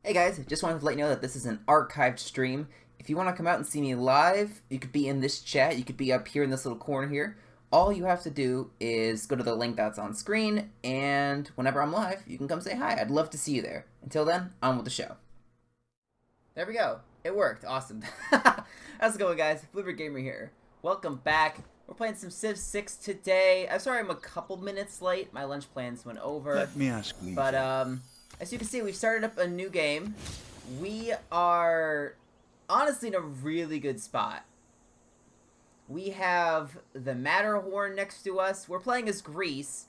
Hey guys, just wanted to let you know that this is an archived stream. If you want to come out and see me live, you could be in this chat, you could be up here in this little corner here. All you have to do is go to the link that's on screen, and whenever I'm live, you can come say hi. I'd love to see you there. Until then, on with the show. There we go. It worked. Awesome. How's it going, guys? Bluebird Gamer here. Welcome back. We're playing some Civ 6 today. I'm sorry I'm a couple minutes late. My lunch plans went over. Let me ask you. But, as you can see, we've started up a new game. We are honestly in a really good spot. We have the Matterhorn next to us. We're playing as Greece,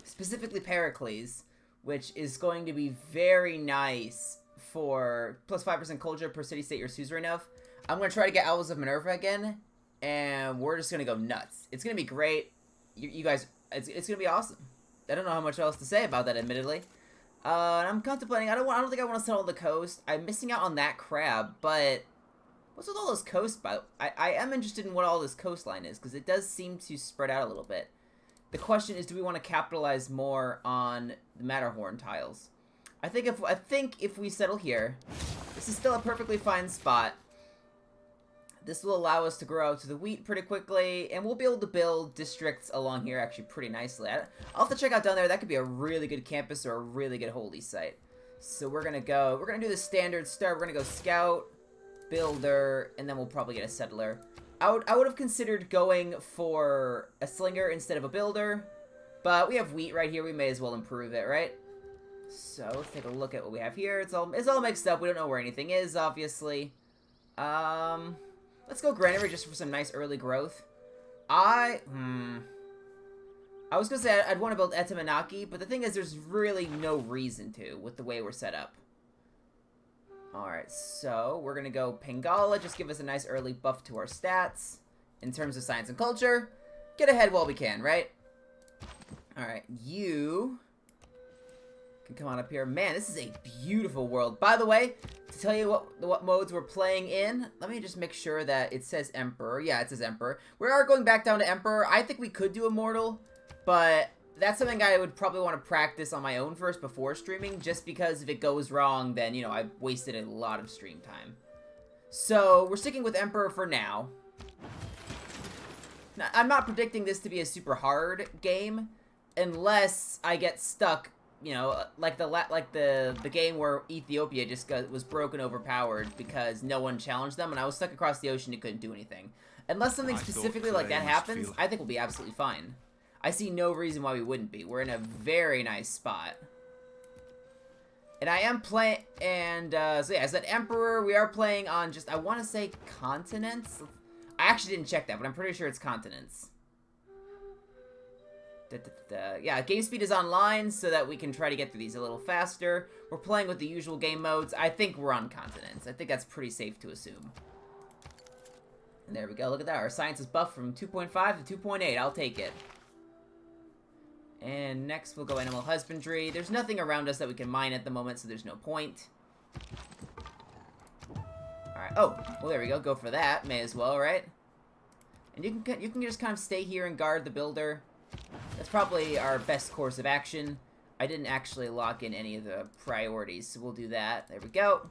specifically Pericles, which is going to be very nice for plus 5% culture per city-state you're suzerain of. I'm going to try to get Owls of Minerva again, and we're just going to go nuts. It's going to be great. You guys, it's going to be awesome. I don't know how much else to say about that, admittedly. I'm contemplating. I don't think I want to settle the coast. I'm missing out on that crab, but what's with all those coast? I am interested in what all this coastline is, because it does seem to spread out a little bit. The question is, do we want to capitalize more on the Matterhorn tiles? I think if we settle here, this is still a perfectly fine spot. This will allow us to grow out to the wheat pretty quickly, and we'll be able to build districts along here actually pretty nicely. I'll have to check out down there. That could be a really good campus or a really good holy site. So we're gonna do the standard start. We're gonna go scout, builder, and then we'll probably get a settler. I would have considered going for a slinger instead of a builder, but we have wheat right here. We may as well improve it, right? So let's take a look at what we have here. It's all mixed up. We don't know where anything is, obviously. Let's go granary just for some nice early growth. I was gonna say I'd want to build Etamanaki, but the thing is there's really no reason to with the way we're set up. Alright, so we're gonna go Pangala, just give us a nice early buff to our stats. In terms of science and culture, get ahead while we can, right? Alright, you can come on up here. Man, this is a beautiful world. By the way, to tell you what modes we're playing in, let me just make sure that it says Emperor. Yeah, it says Emperor. We are going back down to Emperor. I think we could do Immortal, but that's something I would probably want to practice on my own first before streaming, just because if it goes wrong, then, you know, I've wasted a lot of stream time. So, we're sticking with Emperor for now. Now, I'm not predicting this to be a super hard game, unless I get stuck, you know, like the game where Ethiopia just was broken overpowered because no one challenged them, and I was stuck across the ocean and couldn't do anything. Unless something specifically like that happens, I think we'll be absolutely fine. I see no reason why we wouldn't be. We're in a very nice spot. And I am playing, and so yeah, as an Emperor, we are playing on just, I want to say continents? I actually didn't check that, but I'm pretty sure it's continents. Yeah, game speed is online so that we can try to get through these a little faster. We're playing with the usual game modes. I think we're on continents. I think that's pretty safe to assume. And there we go. Look at that. Our science is buffed from 2.5 to 2.8. I'll take it. And next we'll go animal husbandry. There's nothing around us that we can mine at the moment, so there's no point. Alright. Oh, well there we go. Go for that. May as well, right? And you can just kind of stay here and guard the builder. That's probably our best course of action. I didn't actually lock in any of the priorities, so we'll do that. There we go.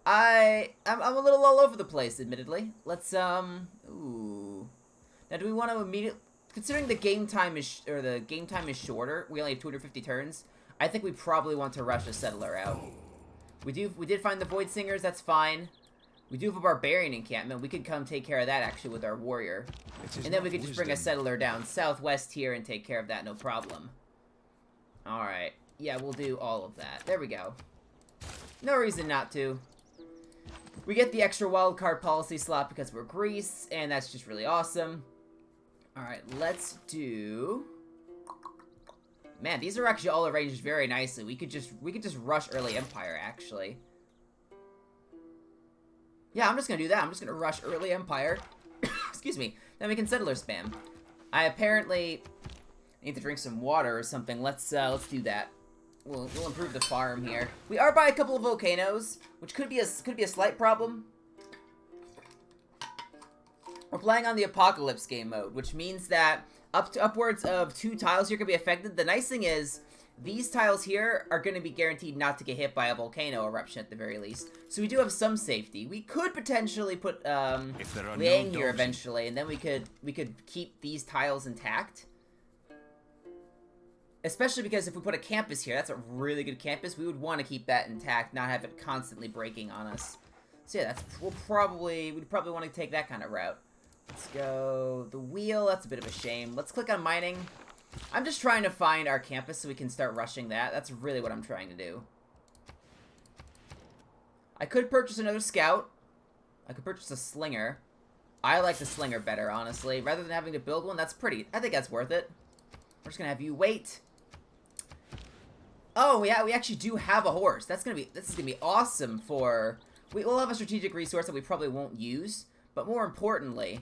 I'm a little all over the place, admittedly. Let's, ooh. Now, do we want to immediately... Considering the game time is shorter, we only have 250 turns, I think we probably want to rush a settler out. We did find the Void Singers, that's fine. We do have a barbarian encampment. We could come take care of that, actually, with our warrior. And then we could just bring a settler down southwest here and take care of that, no problem. Alright. Yeah, we'll do all of that. There we go. No reason not to. We get the extra wildcard policy slot because we're Greece, and that's just really awesome. Alright, let's do... Man, these are actually all arranged very nicely. We could just rush early Empire, actually. Yeah, I'm just gonna do that. I'm just gonna rush early Empire. Excuse me. Then we can settler spam. I apparently need to drink some water or something. Let's do that. We'll improve the farm here. We are by a couple of volcanoes, which could be a slight problem. We're playing on the Apocalypse game mode, which means that upwards of 2 tiles here could be affected. The nice thing is these tiles here are going to be guaranteed not to get hit by a volcano eruption at the very least. So we do have some safety. We could potentially put Liang here eventually, and then we could keep these tiles intact. Especially because if we put a campus here, that's a really good campus. We would want to keep that intact, not have it constantly breaking on us. So yeah, we'd probably want to take that kind of route. Let's go the wheel. That's a bit of a shame. Let's click on mining. I'm just trying to find our campus so we can start rushing that. That's really what I'm trying to do. I could purchase another scout. I could purchase a slinger. I like the slinger better, honestly. Rather than having to build one, I think that's worth it. We're just gonna have you wait. Oh yeah, we actually do have a horse. This is gonna be awesome for. We'll have a strategic resource that we probably won't use, but more importantly,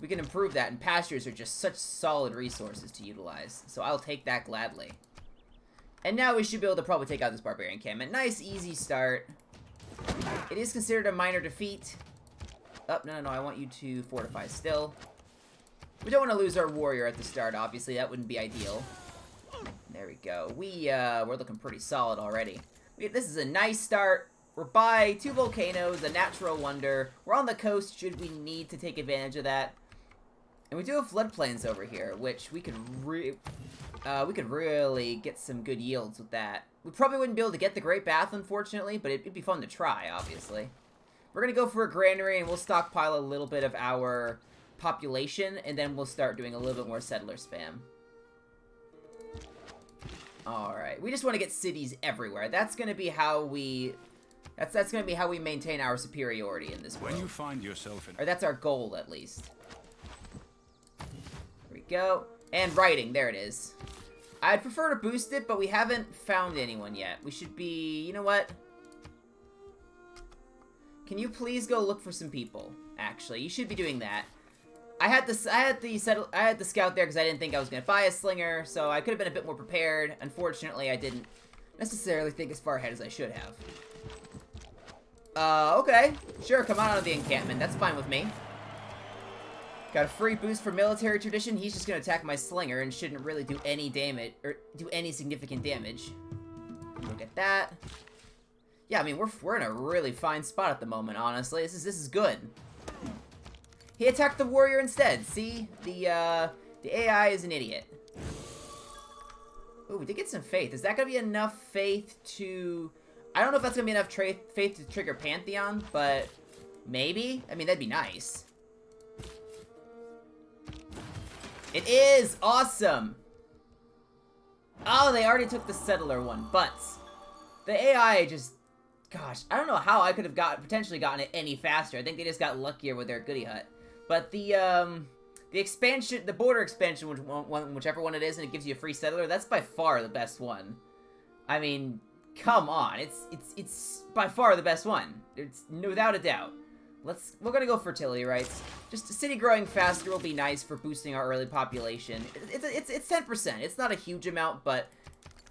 we can improve that, and pastures are just such solid resources to utilize. So I'll take that gladly. And now we should be able to probably take out this barbarian encampment. Nice, easy start. It is considered a minor defeat. Oh, no, I want you to fortify still. We don't want to lose our warrior at the start, obviously. That wouldn't be ideal. There we go. We're looking pretty solid already. This is a nice start. We're by 2 volcanoes, a natural wonder. We're on the coast should we need to take advantage of that. And we do have floodplains over here, which we could really get some good yields with that. We probably wouldn't be able to get the Great Bath, unfortunately, but it'd be fun to try, obviously. We're going to go for a granary, and we'll stockpile a little bit of our population, and then we'll start doing a little bit more settler spam. Alright, we just want to get cities everywhere. That's going to be how we... That's going to be how we maintain our superiority in this world. When you find yourself in... Or that's our goal, at least. There we go. And writing, there it is. I'd prefer to boost it, but we haven't found anyone yet. We should be... You know what? Can you please go look for some people? Actually, you should be doing that. I had the scout there because I didn't think I was going to buy a slinger, so I could have been a bit more prepared. Unfortunately, I didn't necessarily think as far ahead as I should have. Okay. Sure, come on out of the encampment. That's fine with me. Got a free boost for military tradition. He's just going to attack my slinger and shouldn't really do any damage, or do any significant damage. Look at that. Yeah, I mean, we're in a really fine spot at the moment, honestly. This is good. He attacked the warrior instead. See? The AI is an idiot. Ooh, we did get some faith. Is that going to be enough faith to... I don't know if that's going to be enough faith to trigger Pantheon, but maybe? I mean, that'd be nice. It is! Awesome! Oh, they already took the settler one, but the AI just... Gosh, I don't know how I could have potentially gotten it any faster. I think they just got luckier with their goody hut. But the expansion, the border expansion, whichever one it is, and it gives you a free settler, that's by far the best one. I mean, come on, it's by far the best one. It's without a doubt. We're gonna go fertility rights. Just a city growing faster will be nice for boosting our early population. It's 10%. It's not a huge amount, but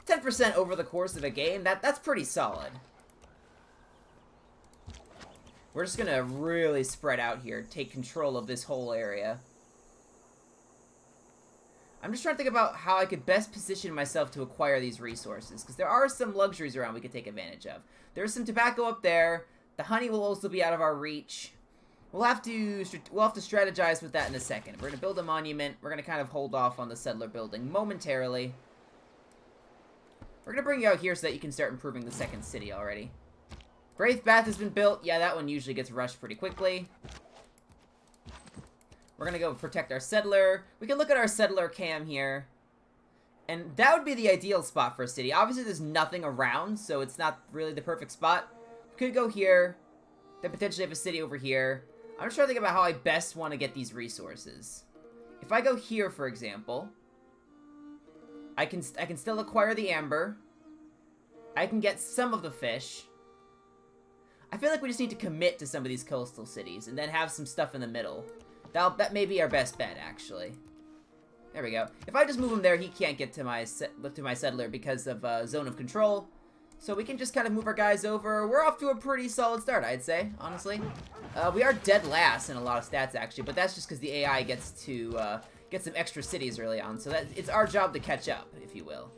10% over the course of a game, that's pretty solid. We're just gonna really spread out here, take control of this whole area. I'm just trying to think about how I could best position myself to acquire these resources, because there are some luxuries around we could take advantage of. There's some tobacco up there. The honey will also be out of our reach. We'll have to strategize with that in a second. We're gonna build a monument. We're gonna kind of hold off on the settler building momentarily. We're gonna bring you out here so that you can start improving the second city already. Great Bath has been built. Yeah, that one usually gets rushed pretty quickly. We're gonna go protect our settler. We can look at our settler cam here. And that would be the ideal spot for a city. Obviously, there's nothing around, so it's not really the perfect spot. We could go here. Then potentially have a city over here. I'm just trying to think about how I best want to get these resources. If I go here, for example, I can still acquire the amber. I can get some of the fish. I feel like we just need to commit to some of these coastal cities and then have some stuff in the middle. That may be our best bet, actually. There we go. If I just move him there, he can't get to my settler because of zone of control. So we can just kind of move our guys over. We're off to a pretty solid start, I'd say, honestly. We are dead last in a lot of stats, actually, but that's just because the AI gets to get some extra cities early on. So it's our job to catch up, if you will.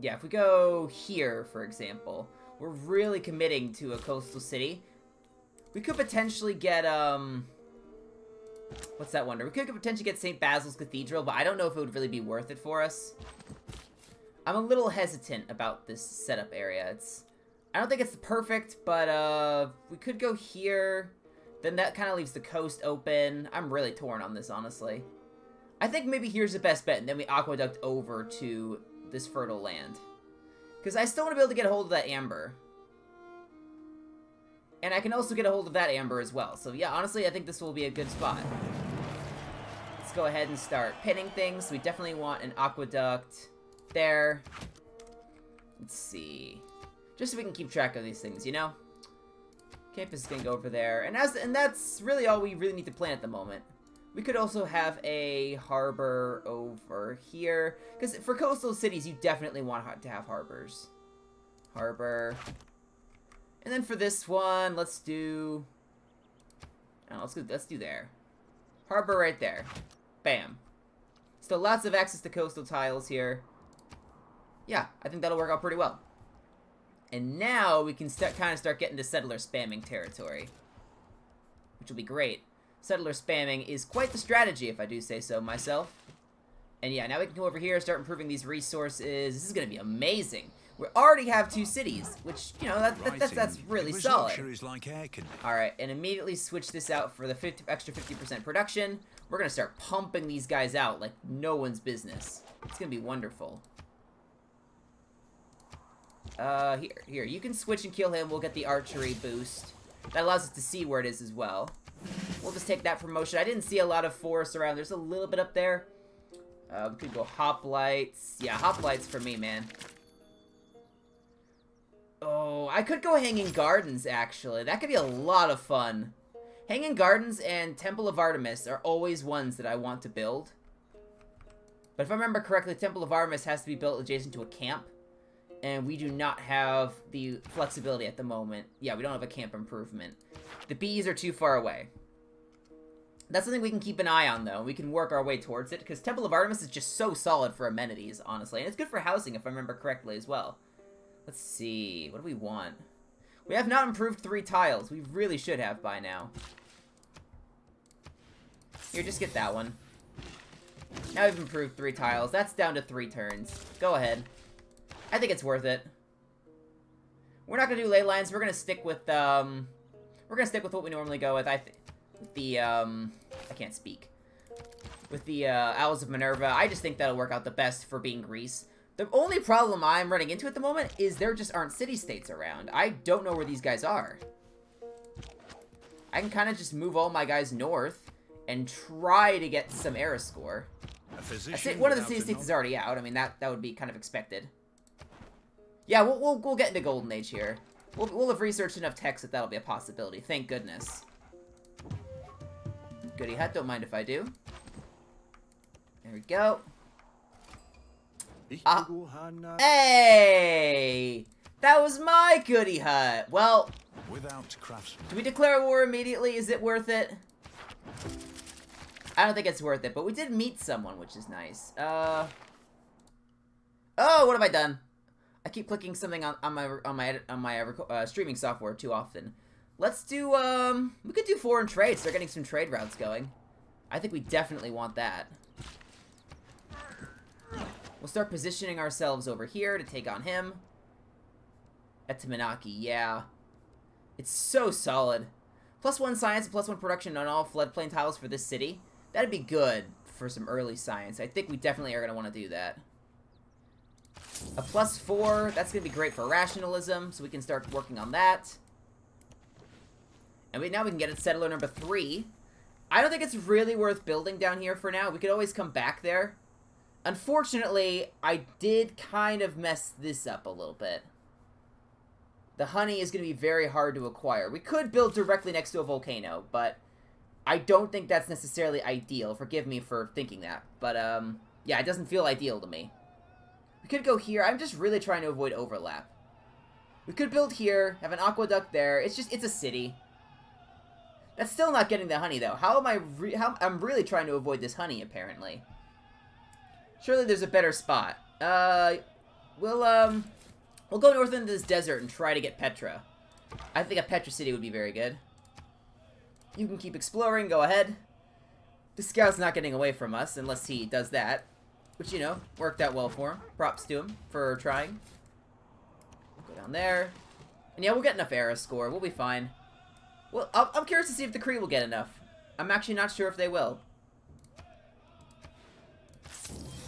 Yeah, if we go here, for example, we're really committing to a coastal city. We could potentially get, what's that wonder? We could potentially get St. Basil's Cathedral, but I don't know if it would really be worth it for us. I'm a little hesitant about this setup area. I don't think it's perfect, but, we could go here. Then that kind of leaves the coast open. I'm really torn on this, honestly. I think maybe here's the best bet, and then we aqueduct over to this fertile land. Because I still want to be able to get a hold of that amber. And I can also get a hold of that amber as well. So yeah, honestly, I think this will be a good spot. Let's go ahead and start pinning things. We definitely want an aqueduct there. Let's see. Just so we can keep track of these things, you know? Campus is going to go over there. And that's really all we really need to plan at the moment. We could also have a harbor over here. Because for coastal cities, you definitely want to have harbors. Harbor. And then for this one, let's do... Oh, let's do there. Harbor right there. Bam. Still lots of access to coastal tiles here. Yeah, I think that'll work out pretty well. And now we can kind of start getting to settler spamming territory. Which will be great. Settler spamming is quite the strategy, if I do say so myself. And yeah, now we can come over here, start improving these resources. This is going to be amazing. We already have 2 cities, which, you know, that's really solid. Alright, and immediately switch this out for the extra 50% production. We're going to start pumping these guys out like no one's business. It's going to be wonderful. Here, you can switch and kill him. We'll get the archery boost. That allows us to see where it is as well. We'll just take that promotion. I didn't see a lot of forest around. There's a little bit up there. We could go hoplites. Yeah, hoplites for me, man. Oh, I could go Hanging Gardens, actually. That could be a lot of fun. Hanging Gardens and Temple of Artemis are always ones that I want to build. But if I remember correctly, Temple of Artemis has to be built adjacent to a camp. And we do not have the flexibility at the moment. Yeah, we don't have a camp improvement. The bees are too far away. That's something we can keep an eye on, though. We can work our way towards it, because Temple of Artemis is just so solid for amenities, honestly. And it's good for housing, if I remember correctly, as well. Let's see. What do we want? We have not improved 3 tiles. We really should have by now. Here, just get that one. Now we've improved 3 tiles. That's down to 3 turns. Go ahead. I think it's worth it. We're not gonna do ley lines. We're gonna stick with what we normally go with. I can't speak. With the Owls of Minerva, I just think that'll work out the best for being Greece. The only problem I'm running into at the moment is there just aren't city-states around. I don't know where these guys are. I can kind of just move all my guys north and try to get some era score. One of the city-states is already out. I mean, that would be kind of expected. Yeah, we'll get into Golden Age here. We'll have researched enough text that'll be a possibility. Thank goodness. Goody hut, don't mind if I do. There we go. Hey! That was my goody hut! Well, do we declare war immediately? Is it worth it? I don't think it's worth it, but we did meet someone, which is nice. Oh, what have I done? I keep clicking something on my streaming software too often. Let's do, we could do foreign trade. Start getting some trade routes going. I think we definitely want that. We'll start positioning ourselves over here to take on him. Etimanaki, yeah. It's so solid. +1 science and +1 production on all floodplain tiles for this city. That'd be good for some early science. I think we definitely are going to want to do that. A +4, that's going to be great for rationalism, so we can start working on that. And now we can get a settler number 3. I don't think it's really worth building down here for now. We could always come back there. Unfortunately, I did kind of mess this up a little bit. The honey is going to be very hard to acquire. We could build directly next to a volcano, but I don't think that's necessarily ideal. Forgive me for thinking that. But, yeah, it doesn't feel ideal to me. We could go here. I'm just really trying to avoid overlap. We could build here, have an aqueduct there. It's a city. That's still not getting the honey, though. I'm really trying to avoid this honey, apparently. Surely there's a better spot. we'll go north into this desert and try to get Petra. I think a Petra city would be very good. You can keep exploring, go ahead. The scout's not getting away from us unless he does that. Which, you know, worked out well for him. Props to him for trying. Go down there. And yeah, we'll get enough era score. We'll be fine. Well, I'm curious to see if the Kree will get enough. I'm actually not sure if they will.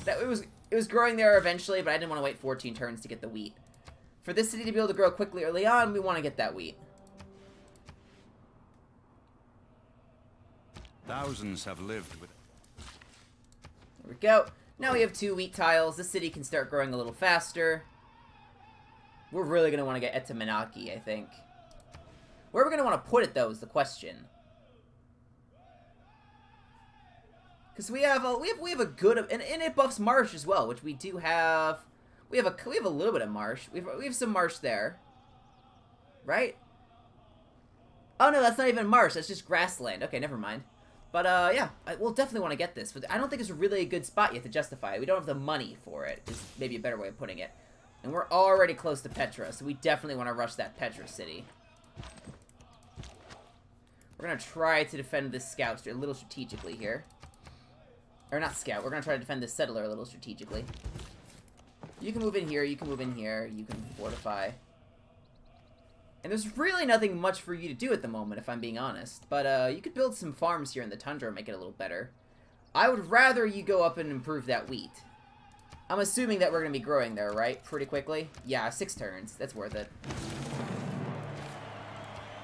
It was growing there eventually, but I didn't want to wait 14 turns to get the wheat. For this city to be able to grow quickly early on, we want to get that wheat. Thousands have lived with it. There we go. Now we have 2 wheat tiles. This city can start growing a little faster. We're really going to want to get Etamanaki, I think. Where are we going to want to put it, though, is the question. Because we have a good... And it buffs marsh as well, which we do have... We have a little bit of marsh. We have some marsh there. Right? Oh, no, that's not even marsh. That's just grassland. Okay, never mind. But, yeah, we'll definitely want to get this. But I don't think it's really a good spot yet to justify it. We don't have the money for it, is maybe a better way of putting it. And we're already close to Petra, so we definitely want to rush that Petra city. We're going to try to defend this scout a little strategically here. Or not scout, we're going to try to defend this settler a little strategically. You can move in here, you can move in here, you can fortify. And there's really nothing much for you to do at the moment, if I'm being honest. But, you could build some farms here in the tundra and make it a little better. I would rather you go up and improve that wheat. I'm assuming that we're going to be growing there, right? Pretty quickly? Yeah, 6 turns. That's worth it.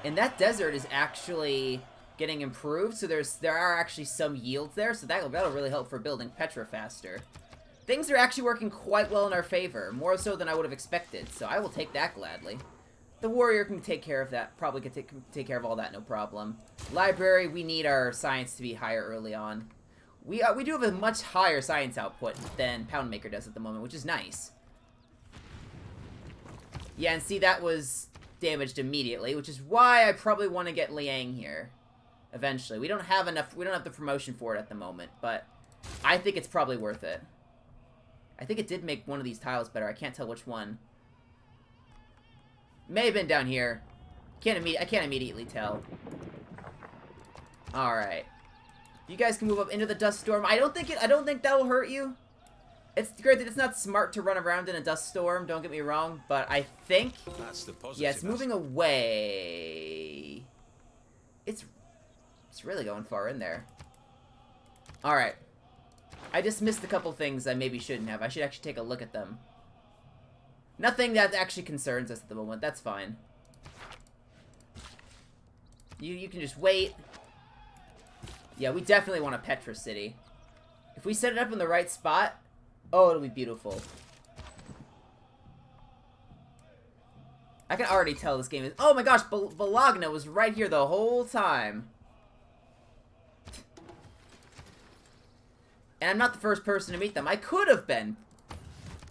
And that desert is actually getting improved, so there are actually some yields there, so that'll really help for building Petra faster. Things are actually working quite well in our favor, more so than I would have expected, so I will take that gladly. The warrior can take care of that, probably can take care of all that, no problem. Library, we need our science to be higher early on. We do have a much higher science output than Poundmaker does at the moment, which is nice. Yeah, and see, that was damaged immediately, which is why I probably want to get Liang here. Eventually. We don't have the promotion for it at the moment, but I think it's probably worth it. I think it did make one of these tiles better. I can't tell which one. May have been down here. I can't immediately tell. Alright. You guys can move up into the dust storm. I don't think that will hurt you. It's great that it's not smart to run around in a dust storm, don't get me wrong, but I think... That's the positive. Yeah, it's moving away. It's really going far in there. Alright. I just missed a couple things I maybe shouldn't have. I should actually take a look at them. Nothing that actually concerns us at the moment. That's fine. You can just wait. Yeah, we definitely want a Petra city. If we set it up in the right spot, oh, it'll be beautiful. I can already tell this game is... Oh my gosh, Bologna was right here the whole time. And I'm not the first person to meet them. I could have been.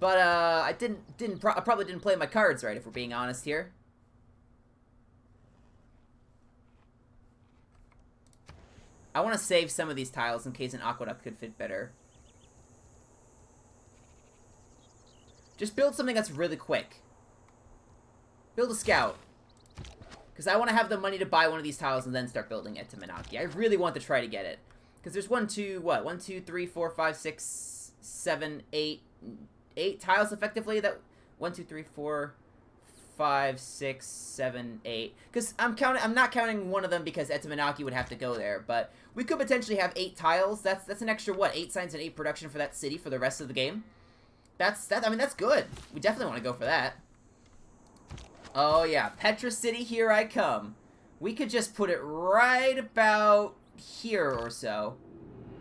But, I probably didn't play my cards right, if we're being honest here. I want to save some of these tiles in case an aqueduct could fit better. Just build something that's really quick. Build a scout. Because I want to have the money to buy one of these tiles and then start building it to Manaki. I really want to try to get it. Because there's 1, 2, 3, 4, 5, 6, 7, 8 tiles effectively that 1, 2, 3, 4, 5, 6, 7, 8. Because I'm not counting one of them because Etamanaki would have to go there, but we could potentially have 8 tiles. That's an extra what? 8 science and 8 production for that city for the rest of the game. I mean, that's good. We definitely want to go for that. Oh yeah, Petra City, here I come. We could just put it right about here or so.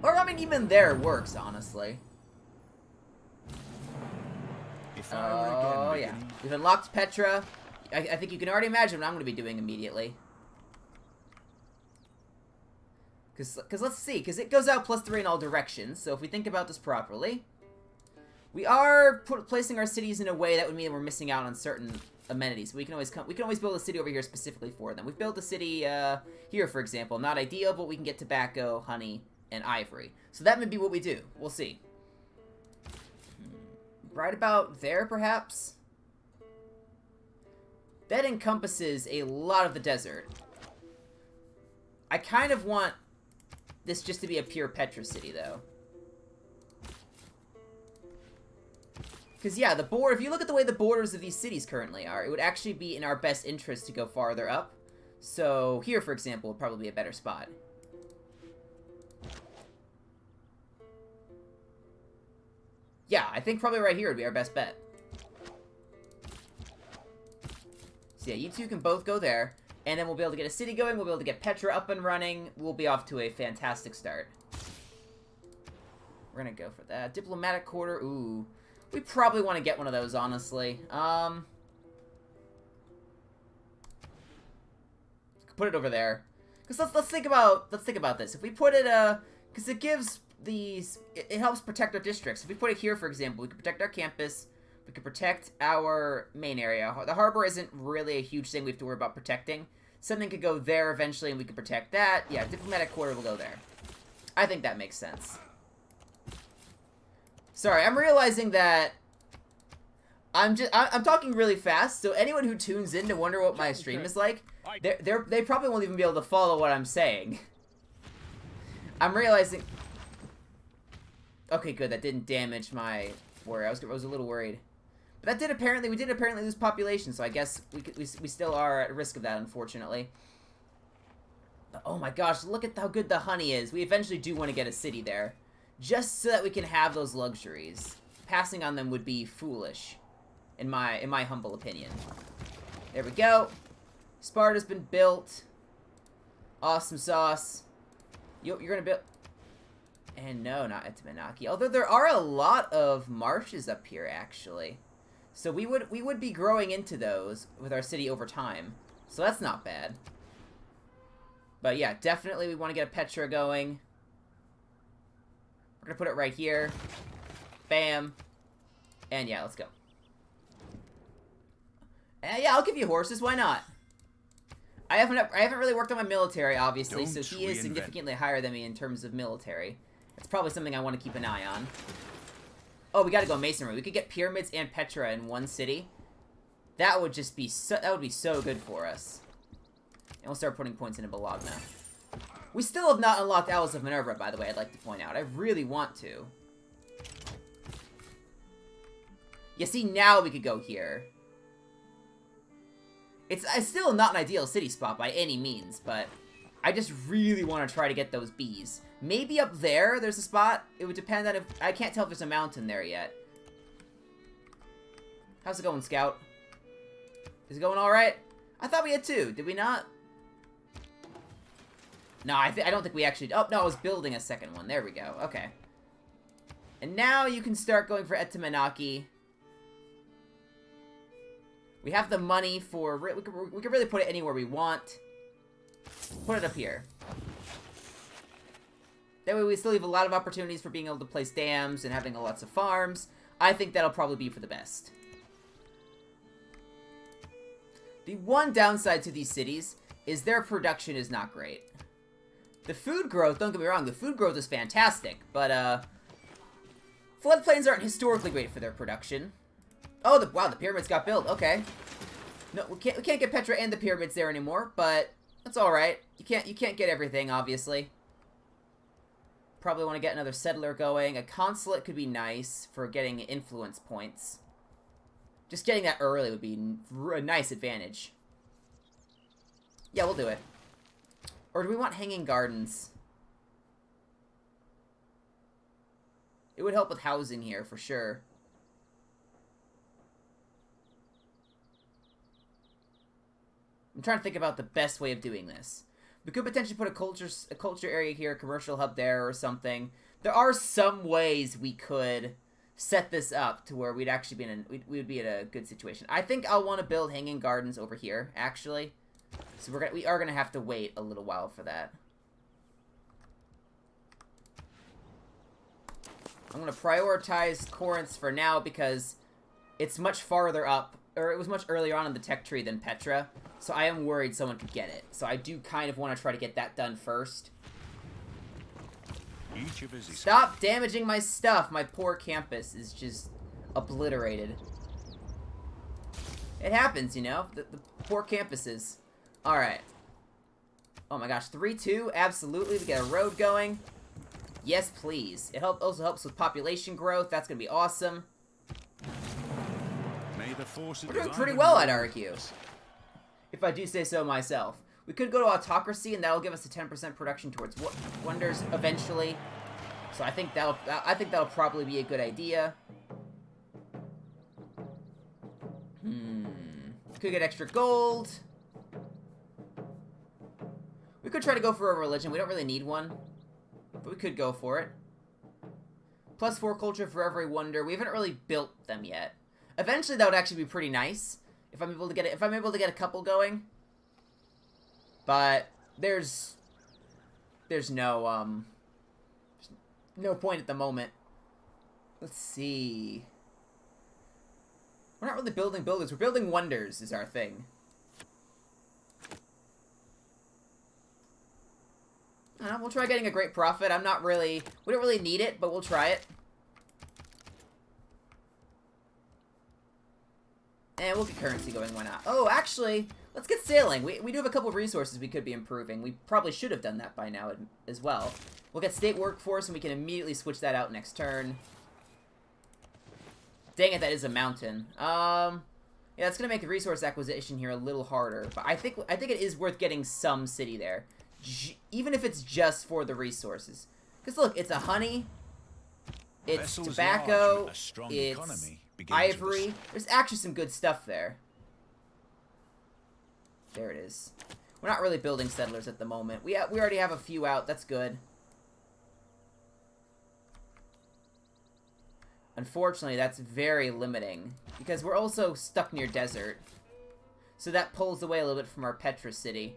Or I mean, even there works, honestly. Oh yeah, we've unlocked Petra. I think you can already imagine what I'm going to be doing immediately. Because let's see, because it goes out +3 in all directions, so if we think about this properly, we are placing our cities in a way that would mean we're missing out on certain amenities. We can always build a city over here specifically for them. We've built a city here, for example. Not ideal, but we can get tobacco, honey, and ivory. So that may be what we do. We'll see. right about there, perhaps? That encompasses a lot of the desert. I kind of want this just to be a pure Petra city, though. Because, yeah, if you look at the way the borders of these cities currently are, it would actually be in our best interest to go farther up. So, here, for example, would probably be a better spot. Yeah, I think probably right here would be our best bet. So, yeah, you two can both go there. And then we'll be able to get a city going, we'll be able to get Petra up and running, we'll be off to a fantastic start. We're gonna go for that. Diplomatic quarter, ooh. We probably want to get one of those, honestly. Put it over there. Because let's think about this. If we put it, because it gives these, it helps protect our districts. If we put it here, for example, we can protect our campus, we can protect our main area. The harbor isn't really a huge thing we have to worry about protecting. Something could go there eventually, and we could protect that. Yeah, diplomatic quarter will go there. I think that makes sense. Sorry, I'm realizing that I'm talking really fast, so anyone who tunes in to wonder what my stream is like, they probably won't even be able to follow what I'm saying. I'm realizing... Okay, good, that didn't damage my worry. I was a little worried. But we did apparently lose population, so I guess we still are at risk of that, unfortunately. But, oh my gosh, look at how good the honey is. We eventually do want to get a city there. Just so that we can have those luxuries. Passing on them would be foolish, in my humble opinion. There we go. Sparta's been built. Awesome sauce. You're gonna build... And no, not Etamanaki. Although there are a lot of marshes up here, actually. So we would be growing into those with our city over time. So that's not bad. But yeah, definitely we want to get a Petra going. We're going to put it right here. Bam. And yeah, let's go. And yeah, I'll give you horses. Why not? I haven't really worked on my military, obviously, so he is significantly higher than me in terms of military. That's probably something I want to keep an eye on. Oh, we gotta go masonry. We could get pyramids and Petra in one city. That would just be so good for us. And we'll start putting points into Bologna. We still have not unlocked Owls of Minerva, by the way, I'd like to point out. I really want to. Yeah, see, now we could go here. It's still not an ideal city spot by any means, but I just really want to try to get those bees. Maybe up there, there's a spot. It would depend on if... I can't tell if there's a mountain there yet. How's it going, Scout? Is it going alright? I thought we had two. Did we not? No, I don't think we actually... Oh, no, I was building a second one. There we go. Okay. And now you can start going for Etamanaki. We have the money for... We can really put it anywhere we want. Put it up here. That way we still have a lot of opportunities for being able to place dams and having lots of farms. I think that'll probably be for the best. The one downside to these cities is their production is not great. The food growth, don't get me wrong, the food growth is fantastic, but floodplains aren't historically great for their production. Oh, wow, the pyramids got built. Okay. No, we can't get Petra and the pyramids there anymore, but that's all right. You can't get everything, obviously. Probably want to get another settler going. A consulate could be nice for getting influence points. Just getting that early would be a nice advantage. Yeah, we'll do it. Or do we want hanging gardens? It would help with housing here, for sure. I'm trying to think about the best way of doing this. We could potentially put a culture area here, a commercial hub there, or something. There are some ways we could set this up to where we'd actually be we would be in a good situation. I think I'll want to build hanging gardens over here, actually. So we are gonna have to wait a little while for that. I'm gonna prioritize Corinth for now because it's much farther up, or it was much earlier on in the tech tree than Petra. So I am worried someone could get it. So I do kind of want to try to get that done first. Stop damaging my stuff. My poor campus is just obliterated. It happens, you know? The poor campuses. Alright. Oh my gosh, 3-2? Absolutely. We get a road going. Yes, please. It also helps with population growth. That's going to be awesome. May the forces We're doing pretty well, I'd argue. If I do say so myself. We could go to autocracy, and that'll give us a 10% production towards wonders eventually. So I think that'll probably be a good idea. Could get extra gold. We could try to go for a religion. We don't really need one, but we could go for it. +4 culture for every wonder. We haven't really built them yet. Eventually, that would actually be pretty nice if I'm able to get it. If I'm able to get a couple going. But there's no point at the moment. Let's see. We're not really building buildings. We're building wonders is our thing. We'll try getting a great profit. We don't really need it, but we'll try it. And we'll get currency going, why not? Oh, actually, let's get sailing. We do have a couple of resources we could be improving. We probably should have done that by now as well. We'll get state workforce, and we can immediately switch that out next turn. Dang it, that is a mountain. Yeah, it's gonna make the resource acquisition here a little harder, but I think it is worth getting some city there, even if it's just for the resources. Because look, it's a honey, it's tobacco, it's ivory. There's actually some good stuff there. There it is. We're not really building settlers at the moment. We already have a few out. That's good. Unfortunately, that's very limiting, because we're also stuck near desert. So that pulls away a little bit from our Petra city.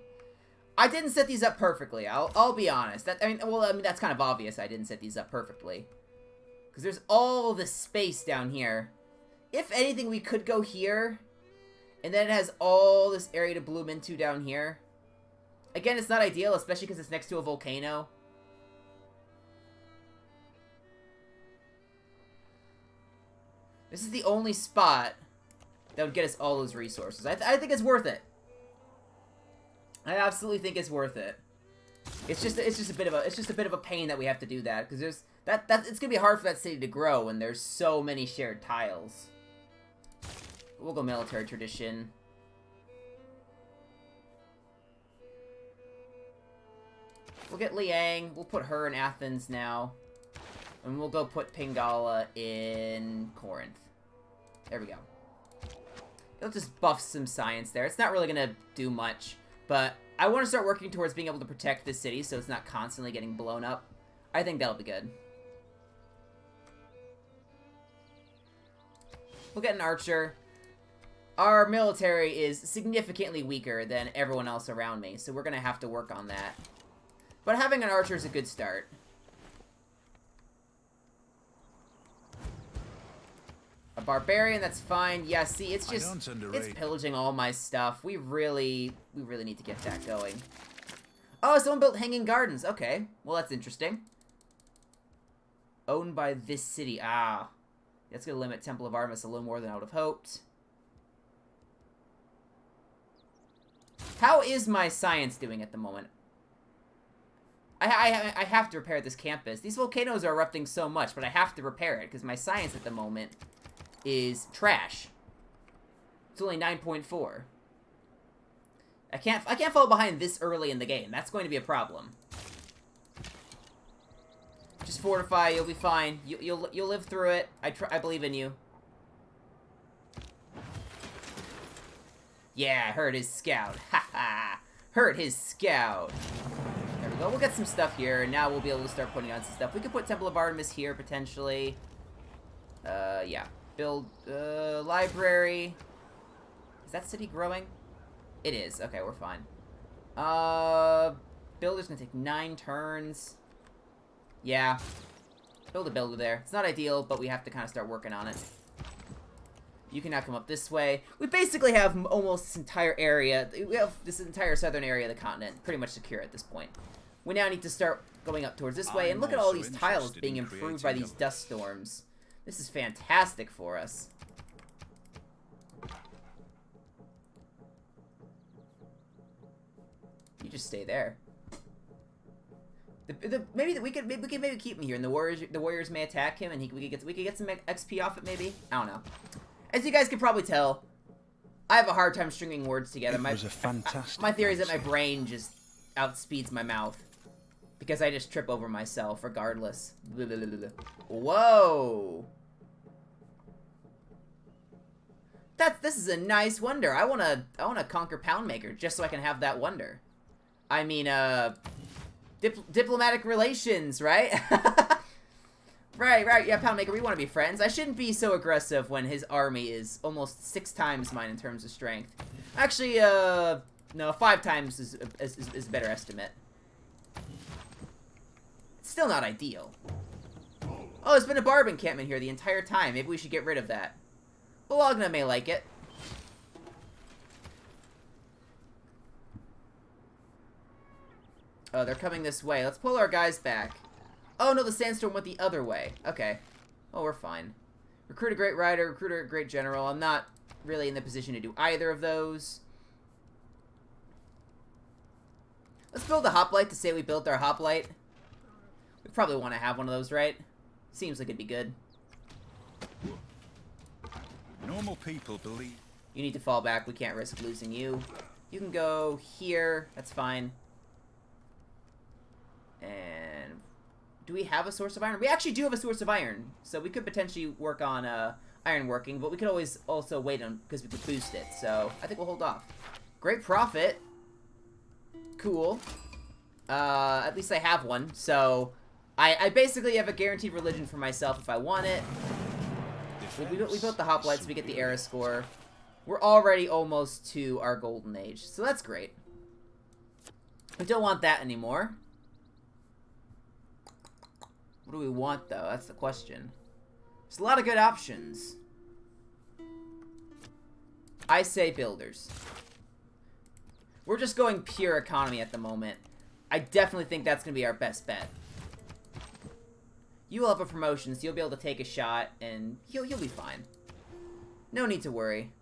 I didn't set these up perfectly, I'll be honest. That's kind of obvious I didn't set these up perfectly. Because there's all this space down here. If anything, we could go here, and then it has all this area to bloom into down here. Again, it's not ideal, especially because it's next to a volcano. This is the only spot that would get us all those resources. I think it's worth it. I absolutely think it's worth it. It's just a bit of a pain that we have to do that, because it's gonna be hard for that city to grow when there's so many shared tiles. We'll go military tradition. We'll get Liang. We'll put her in Athens now. And we'll go put Pingala in Corinth. There we go. It'll just buff some science there. It's not really going to do much. But I want to start working towards being able to protect this city so it's not constantly getting blown up. I think that'll be good. We'll get an archer. Our military is significantly weaker than everyone else around me, so we're going to have to work on that. But having an archer is a good start. A barbarian, that's fine. Yeah, see, it's just, it's pillaging all my stuff. We really need to get that going. Oh, someone built hanging gardens. Okay, well, that's interesting. Owned by this city. Ah, that's going to limit Temple of Artemis a little more than I would have hoped. How is my science doing at the moment? I have to repair this campus. These volcanoes are erupting so much, but I have to repair it because my science at the moment is trash. It's only 9.4. I can't fall behind this early in the game. That's going to be a problem. Just fortify. You'll be fine. You'll live through it. I believe in you. Yeah, hurt his scout. Ha ha. Hurt his scout. There we go. We'll get some stuff here, and now we'll be able to start putting on some stuff. We could put Temple of Artemis here, potentially. Yeah. Build, library. Is that city growing? It is. Okay, we're fine. Builder's gonna take 9 turns. Yeah. Build a builder there. It's not ideal, but we have to kind of start working on it. You can now come up this way. We basically have almost this entire area. We have this entire southern area of the continent pretty much secure at this point. We now need to start going up towards this way. And look at all these tiles being improved by these dust storms. This is fantastic for us. You just stay there. Maybe we could keep him here, and the warriors may attack him, and we could get some XP off it. Maybe, I don't know. As you guys can probably tell, I have a hard time stringing words together. It was a fantastic. My theory is that my brain just outspeeds my mouth because I just trip over myself, regardless. Whoa! This is a nice wonder. I wanna conquer Poundmaker just so I can have that wonder. I mean, diplomatic relations, right? Right, yeah, Poundmaker, we want to be friends. I shouldn't be so aggressive when his army is almost 6 times mine in terms of strength. Actually, no, 5 times is a better estimate. It's still not ideal. Oh, there's been a barb encampment here the entire time. Maybe we should get rid of that. Bologna may like it. Oh, they're coming this way. Let's pull our guys back. Oh, no, the sandstorm went the other way. Okay. Oh, we're fine. Recruit a great rider, recruit a great general. I'm not really in the position to do either of those. Let's build a hoplite to say we built our hoplite. We probably want to have one of those, right? Seems like it'd be good. Normal people believe. You need to fall back. We can't risk losing you. You can go here. That's fine. And do we have a source of iron? We actually do have a source of iron, so we could potentially work on iron working, but we could always also wait on because we could boost it. So I think we'll hold off. Great profit. Cool. At least I have one. So I basically have a guaranteed religion for myself if I want it. We built the hoplites, so we get the era score. We're already almost to our golden age, so that's great. We don't want that anymore. What do we want, though? That's the question. There's a lot of good options. I say builders. We're just going pure economy at the moment. I definitely think that's going to be our best bet. You will have a promotion, so you'll be able to take a shot, and he'll be fine. No need to worry.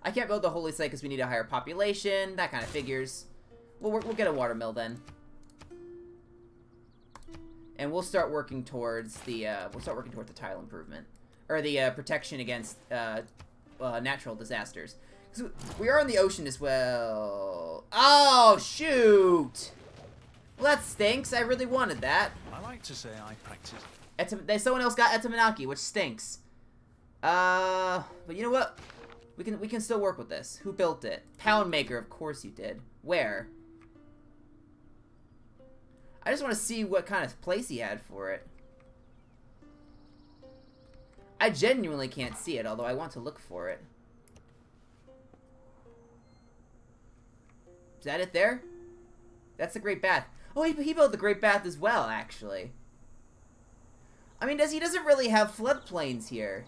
I can't build the holy site because we need a higher population. That kind of figures. We'll get a watermill then. And we'll start working towards the tile improvement, or the protection against natural disasters. 'Cause we are on the ocean as well. Oh shoot! Well, that stinks. I really wanted that. I like to say I practice. Someone else got Etamanaki, which stinks. But you know what? We can still work with this. Who built it? Poundmaker, of course you did. Where? I just want to see what kind of place he had for it. I genuinely can't see it, although I want to look for it. Is that it there? That's the Great Bath. Oh, he built the Great Bath as well, actually. I mean, he doesn't really have floodplains here.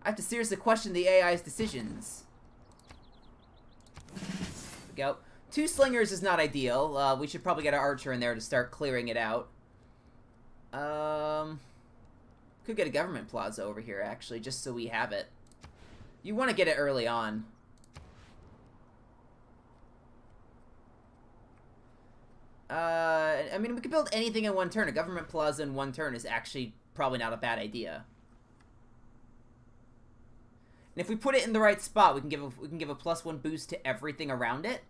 I have to seriously question the AI's decisions. There we go. 2 slingers is not ideal. We should probably get our archer in there to start clearing it out. Could get a government plaza over here, actually, just so we have it. You want to get it early on. I mean, we could build anything in 1 turn. A government plaza in 1 turn is actually probably not a bad idea. And if we put it in the right spot, we can give a +1 boost to everything around it.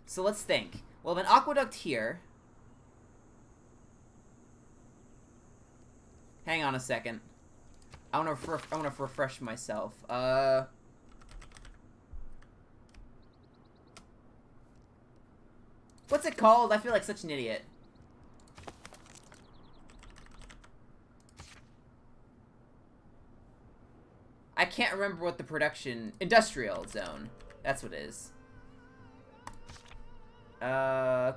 So let's think. We'll have an aqueduct here. Hang on a second. I want to refresh myself. What's it called? I feel like such an idiot. I can't remember what the production... Industrial zone. That's what it is.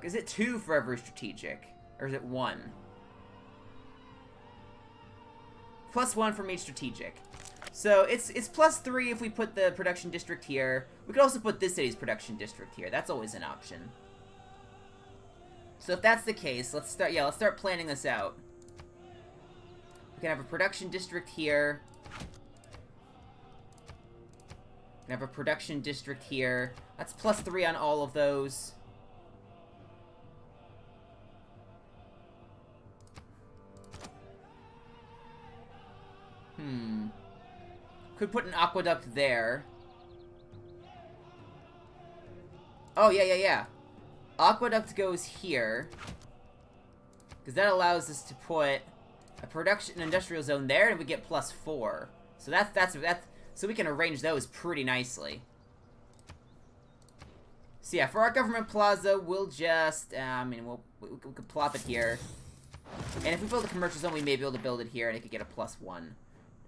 Is it 2 for every strategic? Or is it 1? +1 from each strategic. So it's +3 if we put the production district here. We could also put this city's production district here. That's always an option. So if that's the case, let's start planning this out. We can have a production district here. We can have a production district here. That's +3 on all of those. Could put an aqueduct there. Oh, yeah. Aqueduct goes here. Because that allows us to put a production industrial zone there, and we get +4. So that's so we can arrange those pretty nicely. So yeah, for our government plaza, we'll just, we could plop it here. And if we build a commercial zone, we may be able to build it here, and it could get a +1.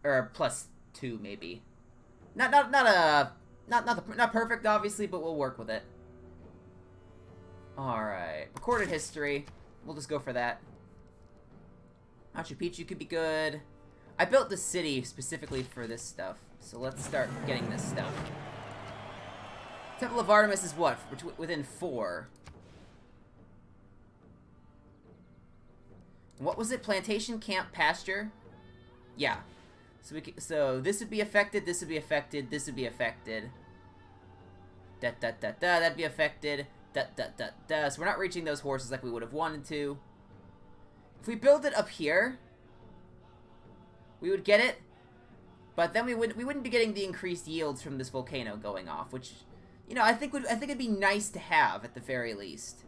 Or a +2, maybe. Not perfect, obviously, but we'll work with it. Alright. Recorded history. We'll just go for that. Machu Picchu could be good. I built the city specifically for this stuff. So let's start getting this stuff. Temple of Artemis is what? Within 4. What was it? Plantation, camp, pasture? Yeah. So this would be affected, this would be affected, this would be affected. That'd be affected. So we're not reaching those horses like we would have wanted to. If we build it up here, we would get it, but then we wouldn't be getting the increased yields from this volcano going off, which, you know, I think it'd be nice to have at the very least.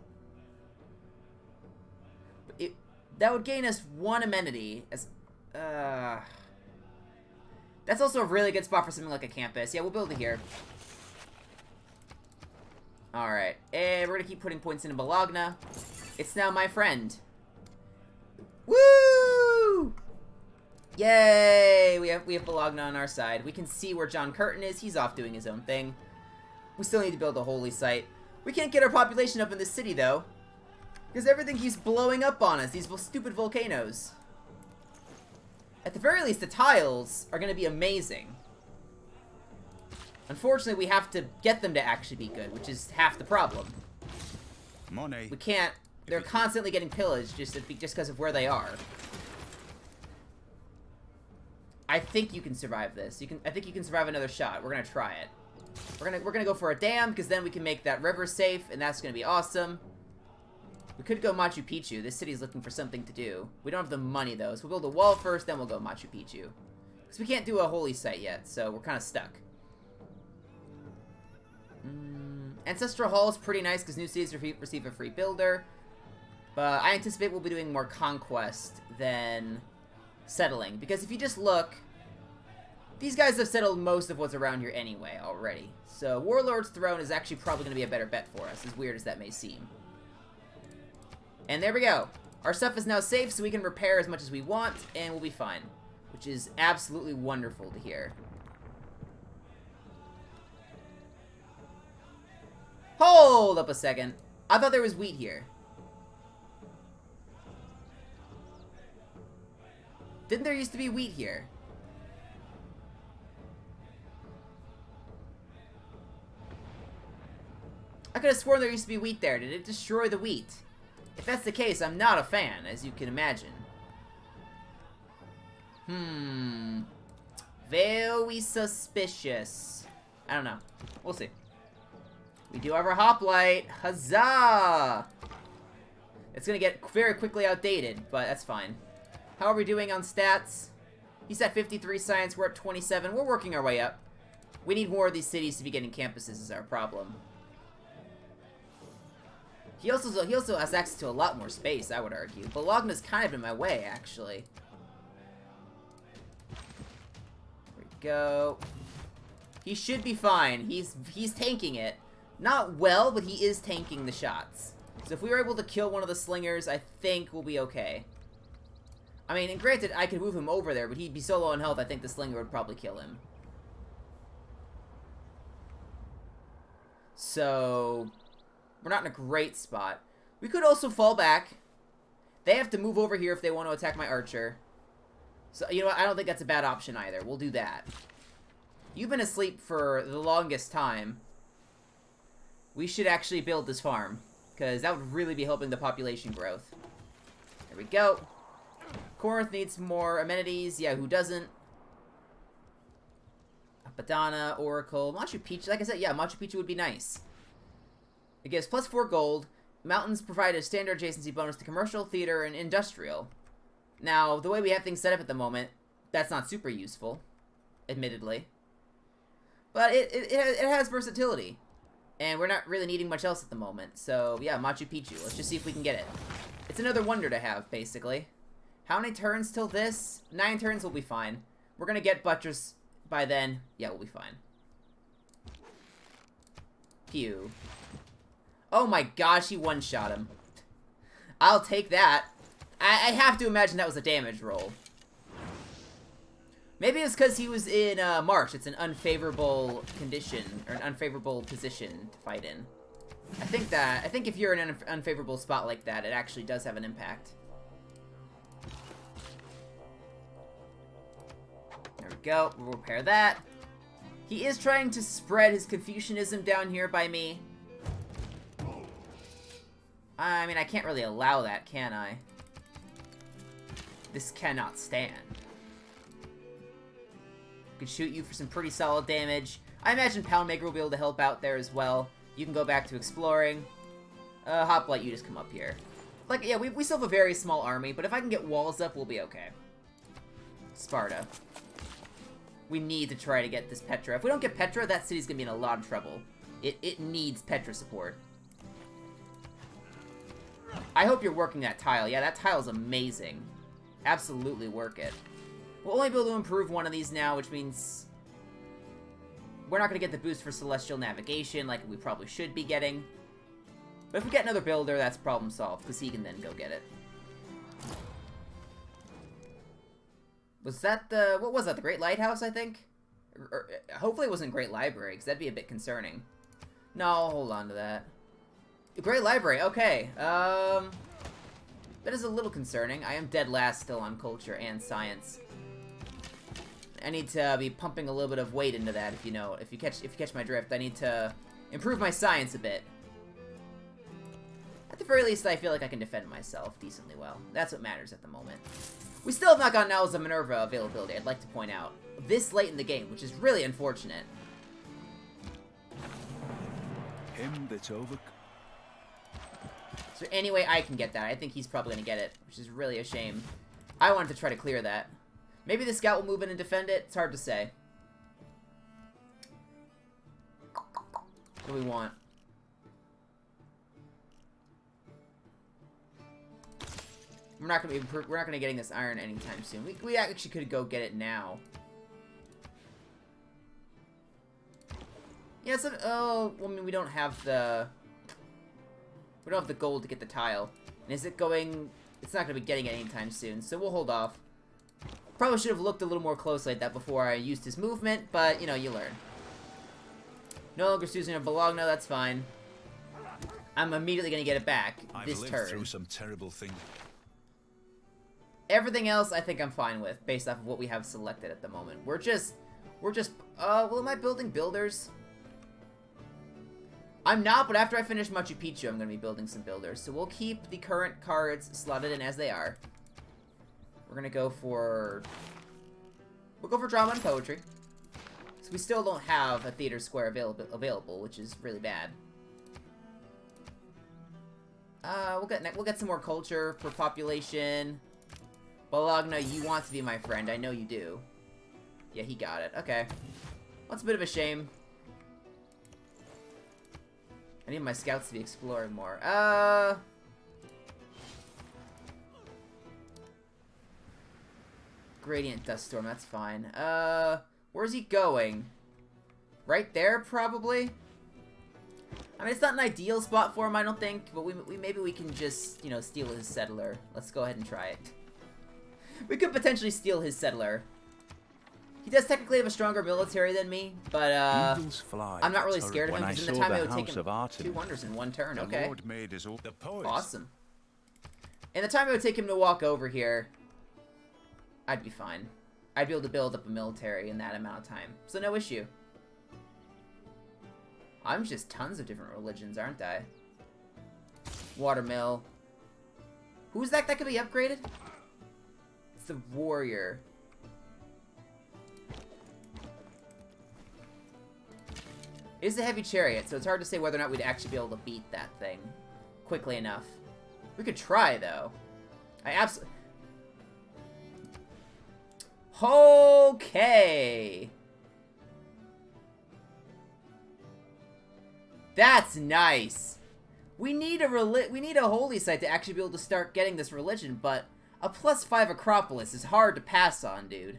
That would gain us 1 amenity as that's also a really good spot for something like a campus. Yeah, we'll build it here. Alright, and we're gonna keep putting points into Bologna. It's now my friend. Woo! Yay! We have Bologna on our side. We can see where John Curtin is. He's off doing his own thing. We still need to build a holy site. We can't get our population up in the city, though. Because everything keeps blowing up on us. These stupid volcanoes. At the very least, the tiles are going to be amazing. Unfortunately, we have to get them to actually be good, which is half the problem. Money. We can't... They're constantly getting pillaged just because of where they are. I think you can survive this. I think you can survive another shot. We're gonna try it. We're gonna go for a dam, because then we can make that river safe, and that's gonna be awesome. We could go Machu Picchu. This city's looking for something to do. We don't have the money, though, so we'll build a wall first, then we'll go Machu Picchu. Because we can't do a holy site yet, so we're kind of stuck. Ancestral Hall is pretty nice, because new cities receive a free builder. But I anticipate we'll be doing more conquest than settling. Because if you just look, these guys have settled most of what's around here anyway already. So Warlord's Throne is actually probably going to be a better bet for us, as weird as that may seem. And there we go. Our stuff is now safe, so we can repair as much as we want, and we'll be fine. Which is absolutely wonderful to hear. Hold up a second. I thought there was wheat here. Didn't there used to be wheat here? I could have sworn there used to be wheat there. Did it destroy the wheat? If that's the case, I'm not a fan, as you can imagine. Very suspicious. I don't know. We'll see. We do have our hoplite. Huzzah! It's gonna get very quickly outdated, but that's fine. How are we doing on stats? He's at 53 science, we're at 27. We're working our way up. We need more of these cities to be getting campuses is our problem. He also has access to a lot more space, I would argue. Bologna's kind of in my way, actually. There we go. He should be fine. He's tanking it. Not well, but he is tanking the shots. So if we were able to kill one of the slingers, I think we'll be okay. I mean, and granted, I could move him over there, but he'd be so low on health, I think the slinger would probably kill him. So, we're not in a great spot. We could also fall back. They have to move over here if they want to attack my archer. So, you know what? I don't think that's a bad option either. We'll do that. You've been asleep for the longest time. We should actually build this farm, because that would really be helping the population growth. There we go. Corinth needs more amenities. Yeah, who doesn't? Apadana, Oracle, Machu Picchu. Like I said, yeah, Machu Picchu would be nice. It gives +4 gold. Mountains provide a standard adjacency bonus to commercial, theater, and industrial. Now, the way we have things set up at the moment, that's not super useful, admittedly. But it has versatility. And we're not really needing much else at the moment. So, yeah, Machu Picchu. Let's just see if we can get it. It's another wonder to have, basically. How many turns till this? 9 turns will be fine. We're going to get Buttress by then. Yeah, we'll be fine. Pew. Oh my gosh, he one-shot him. I'll take that. I have to imagine that was a damage roll. Maybe it's because he was in March. It's an unfavorable condition, or an unfavorable position to fight in. I think if you're in an unfavorable spot like that, it actually does have an impact. There we go. We'll repair that. He is trying to spread his Confucianism down here by me. I mean, I can't really allow that, can I? This cannot stand. Could shoot you for some pretty solid damage. I imagine Poundmaker will be able to help out there as well. You can go back to exploring. Hoplite, you just come up here. Like, yeah, we still have a very small army, but if I can get walls up, we'll be okay. Sparta. We need to try to get this Petra. If we don't get Petra, that city's gonna be in a lot of trouble. It needs Petra support. I hope you're working that tile. Yeah, that tile's amazing. Absolutely work it. We'll only be able to improve one of these now, which means we're not going to get the boost for Celestial Navigation like we probably should be getting. But if we get another builder, that's problem solved, because he can then go get it. Was that the... what was that? The Great Lighthouse, I think? Or hopefully it wasn't Great Library, because that'd be a bit concerning. No, I'll hold on to that. Great Library, okay. That is a little concerning. I am dead last still on culture and science. I need to be pumping a little bit of weight into that, if you catch my drift. I need to improve my science a bit. At the very least, I feel like I can defend myself decently well. That's what matters at the moment. We still have not gotten Owls of Minerva availability, I'd like to point out. This late in the game, which is really unfortunate. Him that's over. Is there any way I can get that? I think he's probably going to get it, which is really a shame. I wanted to try to clear that. Maybe the scout will move in and defend it. It's hard to say. What do we want? We're not going to be getting this iron anytime soon. We actually could go get it now. Yeah, so, oh, well, I mean, we don't have the gold to get the tile. And is it going... it's not going to be getting it anytime soon, so we'll hold off. Probably should have looked a little more closely at that before I used his movement, but, you know, you learn. No longer using a Bologna, that's fine. I'm immediately going to get it back this turn. I've lived through some terrible things. Everything else I think I'm fine with, based off of what we have selected at the moment. We're just, well, am I building builders? I'm not, but after I finish Machu Picchu, I'm going to be building some builders. So we'll keep the current cards slotted in as they are. We're going to go for... we'll go for drama and poetry. So we still don't have a theater square available, which is really bad. We'll get some more culture for population. Bologna, you want to be my friend. I know you do. Yeah, he got it. Okay. That's a bit of a shame. I need my scouts to be exploring more. Gradient Dust Storm, that's fine. Where's he going? Right there, probably? I mean, it's not an ideal spot for him, I don't think, but maybe we can just, you know, steal his settler. Let's go ahead and try it. We could potentially steal his settler. He does technically have a stronger military than me, but I'm not really scared of him, because in the time it would take him 2 wonders in 1 turn, okay? Awesome. In the time it would take him to walk over here, I'd be fine. I'd be able to build up a military in that amount of time, so no issue. I'm just tons of different religions, aren't I? Watermill. Who's that could be upgraded? It's the warrior. It is a heavy chariot, so it's hard to say whether or not we'd actually be able to beat that thing quickly enough. We could try, though. I absolutely... Okay! That's nice! We need a holy site to actually be able to start getting this religion, but a +5 Acropolis is hard to pass on, dude.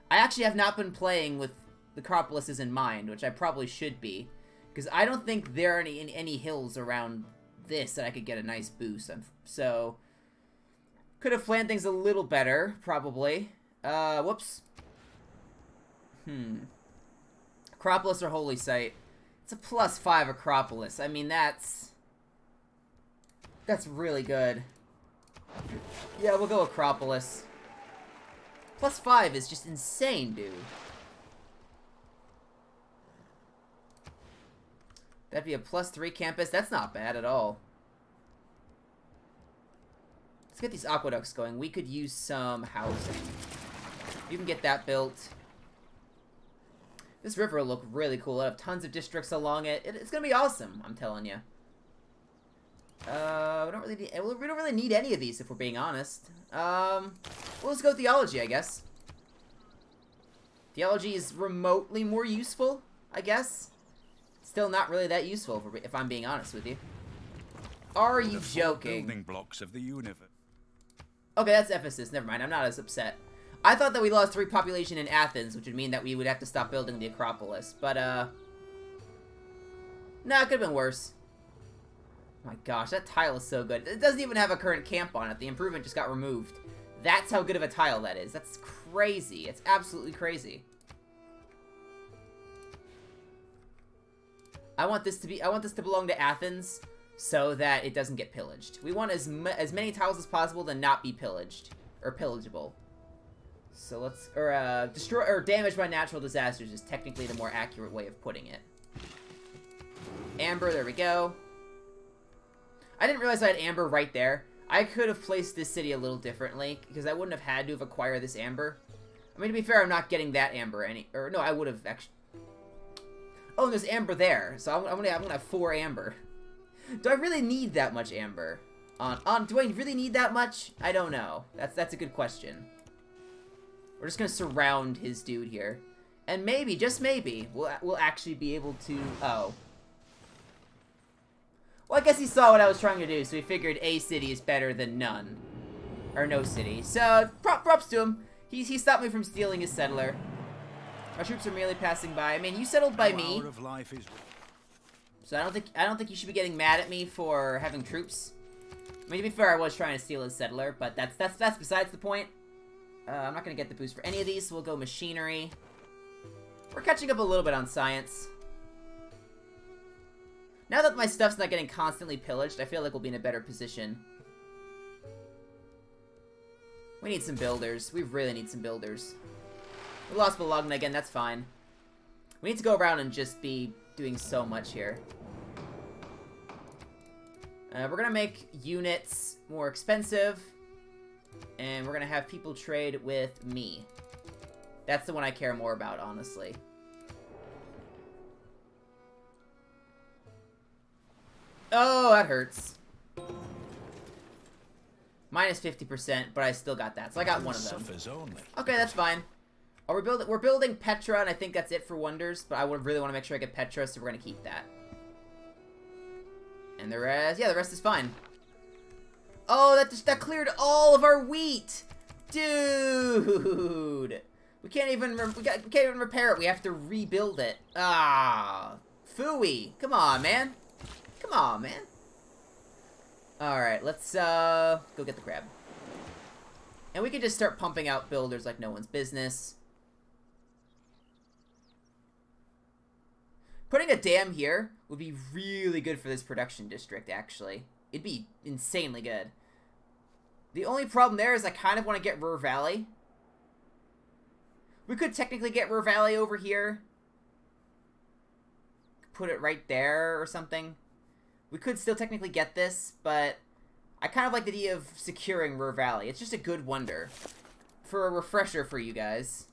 I actually have not been playing with the Acropolises in mind, which I probably should be, because I don't think there are any hills around this that I could get a nice boost on. So, could have planned things a little better, probably. Whoops. Acropolis or holy site? It's a +5 Acropolis. I mean, that's really good. Yeah, we'll go Acropolis. +5 is just insane, dude. That'd be a +3 campus. That's not bad at all. Let's get these aqueducts going. We could use some housing. You can get that built. This river will look really cool. I have tons of districts along it. It's gonna be awesome, I'm telling you. We don't really need any of these, if we're being honest. Well, let's go theology, I guess. Theology is remotely more useful, I guess. Still not really that useful, if I'm being honest with you. Are you joking? Building blocks of the universe. Okay, that's Ephesus. Never mind. I'm not as upset. I thought that we lost 3 population in Athens, which would mean that we would have to stop building the Acropolis. But, nah, it could have been worse. Oh my gosh, that tile is so good. It doesn't even have a current camp on it. The improvement just got removed. That's how good of a tile that is. That's crazy. It's absolutely crazy. I want this to belong to Athens so that it doesn't get pillaged. We want as many tiles as possible to not be pillaged or pillageable. So let's destroy or damaged by natural disasters is technically the more accurate way of putting it. Amber, there we go. I didn't realize I had amber right there. I could have placed this city a little differently because I wouldn't have had to have acquired this amber. I mean, to be fair, I'm not getting that amber no, I would have actually. Oh, and there's amber there, so I'm gonna have 4 amber. Do I really need that much amber? Do I really need that much? I don't know. That's a good question. We're just gonna surround his dude here, and maybe, just maybe, we'll actually be able to. Oh. Well, I guess he saw what I was trying to do, so he figured a city is better than none, or no city. So props to him. He stopped me from stealing his settler. Our troops are merely passing by. I mean, you settled by me. So I don't think you should be getting mad at me for having troops. I mean, to be fair, I was trying to steal his settler, but that's besides the point. I'm not gonna get the boost for any of these, so we'll go machinery. We're catching up a little bit on science. Now that my stuff's not getting constantly pillaged, I feel like we'll be in a better position. We need some builders. We really need some builders. We lost Bologna again, that's fine. We need to go around and just be doing so much here. We're gonna make units more expensive. And we're gonna have people trade with me. That's the one I care more about, honestly. Oh, that hurts. Minus 50%, but I still got that. So I got one of them. Okay, that's fine. We're building Petra, and I think that's it for wonders, but I would really want to make sure I get Petra, so we're gonna keep that. And the rest, yeah, the rest is fine. Oh, that cleared all of our wheat, dude. We can't even repair it. We have to rebuild it. Ah, phooey. Come on, man. Come on, man. All right, let's go get the crab. And we can just start pumping out builders like no one's business. Putting a dam here would be really good for this production district, actually. It'd be insanely good. The only problem there is I kind of want to get Ruhr Valley. We could technically get Ruhr Valley over here. Put it right there or something. We could still technically get this, but I kind of like the idea of securing Ruhr Valley. It's just a good wonder. For a refresher for you guys.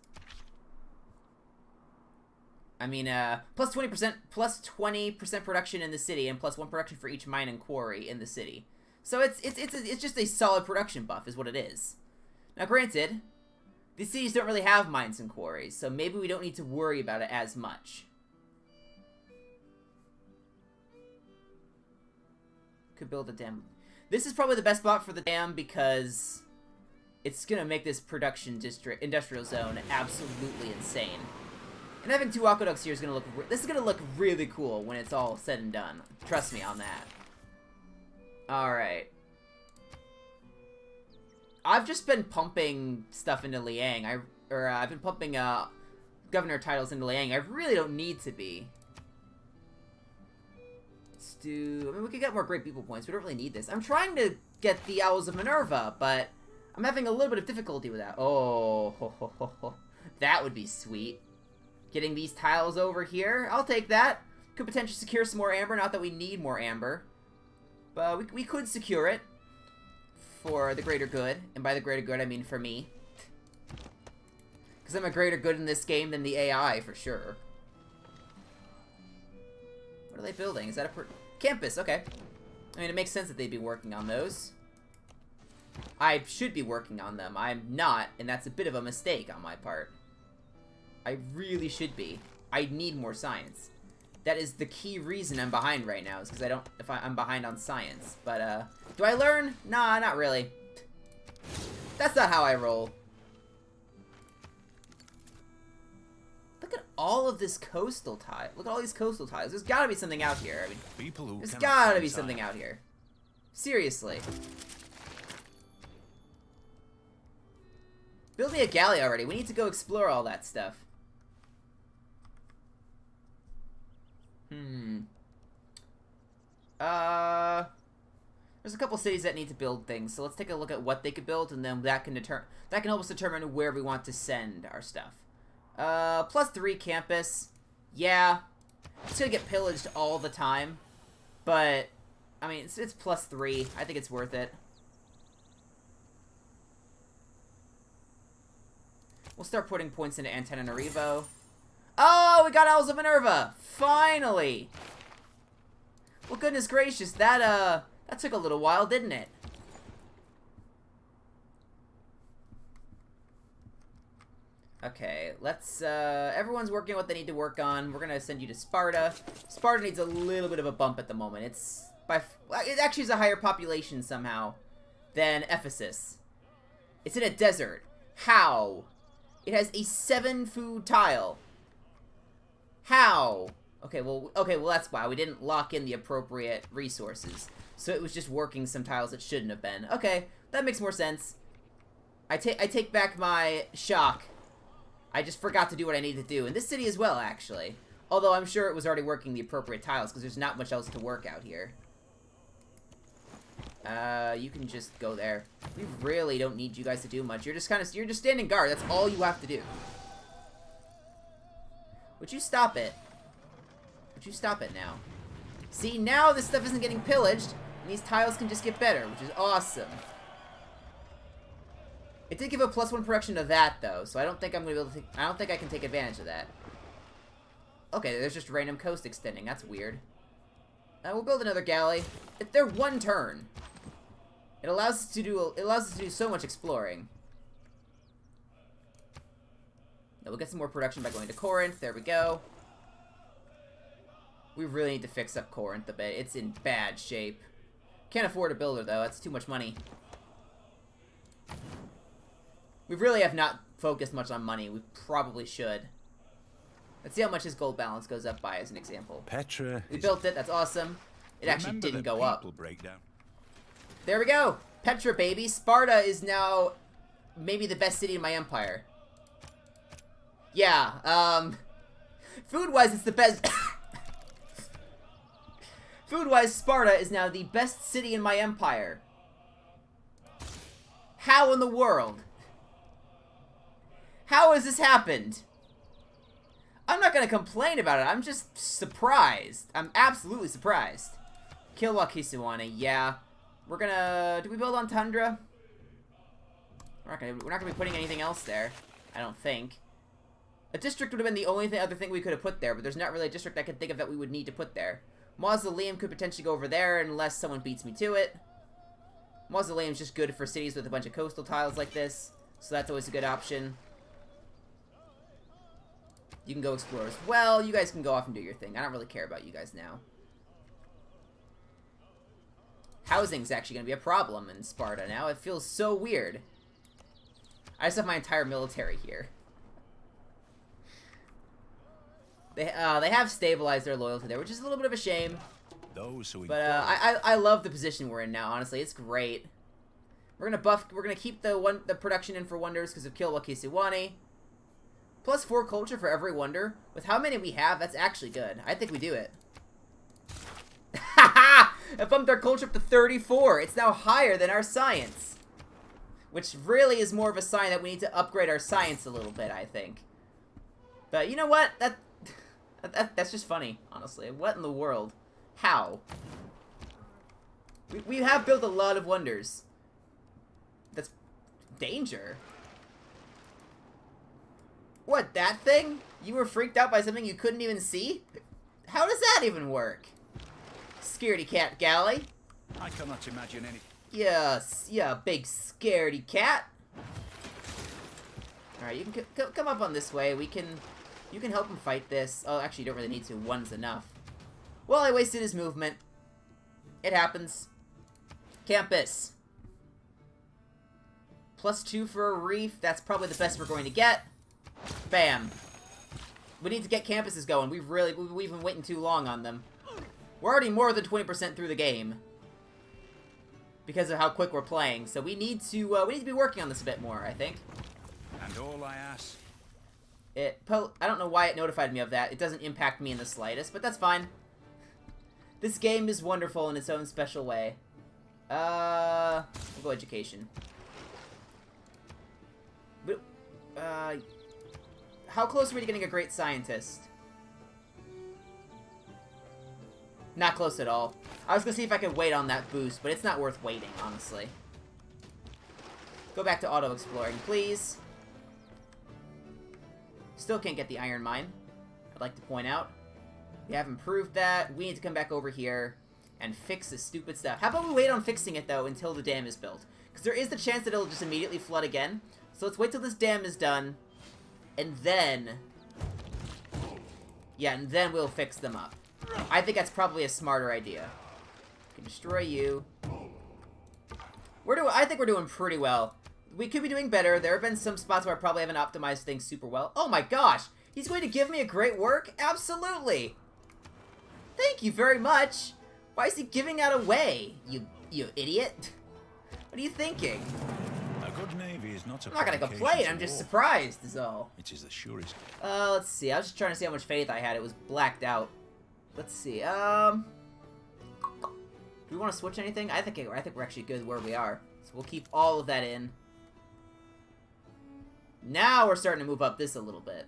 I mean, plus 20% production in the city, and plus 1 production for each mine and quarry in the city. So it's just a solid production buff, is what it is. Now, granted, these cities don't really have mines and quarries, so maybe we don't need to worry about it as much. Could build a dam. This is probably the best spot for the dam because it's gonna make this production district, industrial zone, absolutely insane. And having 2 aqueducts here is gonna look. This is gonna look really cool when it's all said and done. Trust me on that. All right. I've just been pumping stuff into Liang. I've been pumping governor titles into Liang. I really don't need to be. Let's do. I mean, we could get more great people points. We don't really need this. I'm trying to get the Owls of Minerva, but I'm having a little bit of difficulty with that. Oh, that would be sweet. Getting these tiles over here, I'll take that. Could potentially secure some more amber. Not that we need more amber, but we could secure it. For the greater good, and by the greater good I mean for me. Because I'm a greater good in this game than the AI, for sure. What are they building? Is that a campus? Okay. I mean, it makes sense that they'd be working on those. I should be working on them. I'm not, and that's a bit of a mistake on my part. I really should be. I need more science. That is the key reason I'm behind right now, is because I'm behind on science. But, do I learn? Nah, not really. That's not how I roll. Look at all of this coastal tile. Look at all these coastal tiles. There's gotta be something out here. I mean, there's gotta be something out here. Seriously. Build me a galley already. We need to go explore all that stuff. There's a couple cities that need to build things, so let's take a look at what they could build, and then that can help us determine where we want to send our stuff. +3 campus. Yeah, it's gonna get pillaged all the time, but I mean it's +3. I think it's worth it. We'll start putting points into Antananarivo. Oh, we got Owls of Minerva! Finally! Well, goodness gracious, that took a little while, didn't it? Okay, let's, everyone's working on what they need to work on. We're gonna send you to Sparta. Sparta needs a little bit of a bump at the moment. It actually is a higher population somehow than Ephesus. It's in a desert. How? It has a 7 food tile. How? Okay, well, that's why. We didn't lock in the appropriate resources. So it was just working some tiles that shouldn't have been. Okay, that makes more sense. I take back my shock. I just forgot to do what I need to do. In this city as well, actually. Although I'm sure it was already working the appropriate tiles, because there's not much else to work out here. You can just go there. We really don't need you guys to do much. You're just standing guard. That's all you have to do. Would you stop it? Would you stop it now? See, now this stuff isn't getting pillaged, and these tiles can just get better, which is awesome. It did give a +1 production to that, though, so I don't think I'm gonna be able to I don't think I can take advantage of that. Okay, there's just random coast extending. That's weird. We'll build another galley. They're 1 turn. It allows us to do so much exploring. Now we'll get some more production by going to Corinth. There we go. We really need to fix up Corinth a bit. It's in bad shape. Can't afford a builder, though. That's too much money. We really have not focused much on money. We probably should. Let's see how much his gold balance goes up by, as an example. Petra. We built it. That's awesome. It actually didn't go up. Breakdown. There we go. Petra, baby. Sparta is now maybe the best city in my empire. Yeah, food-wise, it's the best. Food-wise, Sparta is now the best city in my empire. How in the world? How has this happened? I'm not gonna complain about it. I'm just surprised. I'm absolutely surprised. Kill Wakisuwane, yeah. We're gonna... Do we build on Tundra? We're not gonna be putting anything else there. I don't think. A district would have been the only other thing we could have put there, but there's not really a district I can think of that we would need to put there. Mausoleum could potentially go over there unless someone beats me to it. Mausoleum's just good for cities with a bunch of coastal tiles like this, so that's always a good option. You can go explore as well. You guys can go off and do your thing. I don't really care about you guys now. Housing's actually going to be a problem in Sparta now. It feels so weird. I just have my entire military here. They have stabilized their loyalty there, which is a little bit of a shame. But I love the position we're in now. Honestly, it's great. We're gonna keep the production in for wonders because of Kill Wakisiwani. Plus 4 culture for every wonder. With how many we have, that's actually good. I think we do it. Haha! I bumped our culture up to 34. It's now higher than our science. Which really is more of a sign that we need to upgrade our science a little bit, I think. But you know what? That's just funny, honestly. What in the world? How? We have built a lot of wonders. That's danger. What, that thing? You were freaked out by something you couldn't even see? How does that even work? Scaredy cat galley. I cannot imagine any. Yes, yeah, big scaredy cat. Alright, you can come up on this way. You can help him fight this. Oh, actually, you don't really need to. One's enough. Well, I wasted his movement. It happens. Campus. +2 for a reef. That's probably the best we're going to get. Bam. We need to get campuses going. We've been waiting too long on them. We're already more than 20% through the game. Because of how quick we're playing. So we need to be working on this a bit more, I think. And all I ask. I don't know why it notified me of that. It doesn't impact me in the slightest, but that's fine. This game is wonderful in its own special way. We'll go education. But, how close are we to getting a great scientist? Not close at all. I was gonna see if I could wait on that boost, but it's not worth waiting, honestly. Go back to auto-exploring, please. Still can't get the iron mine, I'd like to point out. We have improved that. We need to come back over here and fix this stupid stuff. How about we wait on fixing it, though, until the dam is built? Because there is the chance that it'll just immediately flood again. So let's wait till this dam is done, and then... yeah, and then we'll fix them up. I think that's probably a smarter idea. We can destroy you. I think we're doing pretty well. We could be doing better. There have been some spots where I probably haven't optimized things super well. Oh my gosh! He's going to give me a great work? Absolutely! Thank you very much! Why is he giving that away, you idiot? What are you thinking? A good navy is not a I'm not gonna complain, I'm just surprised, is all. It is the surest. Let's see. I was just trying to see how much faith I had. It was blacked out. Let's see. Do we want to switch anything? I think we're actually good where we are. So we'll keep all of that in. Now we're starting to move up this a little bit.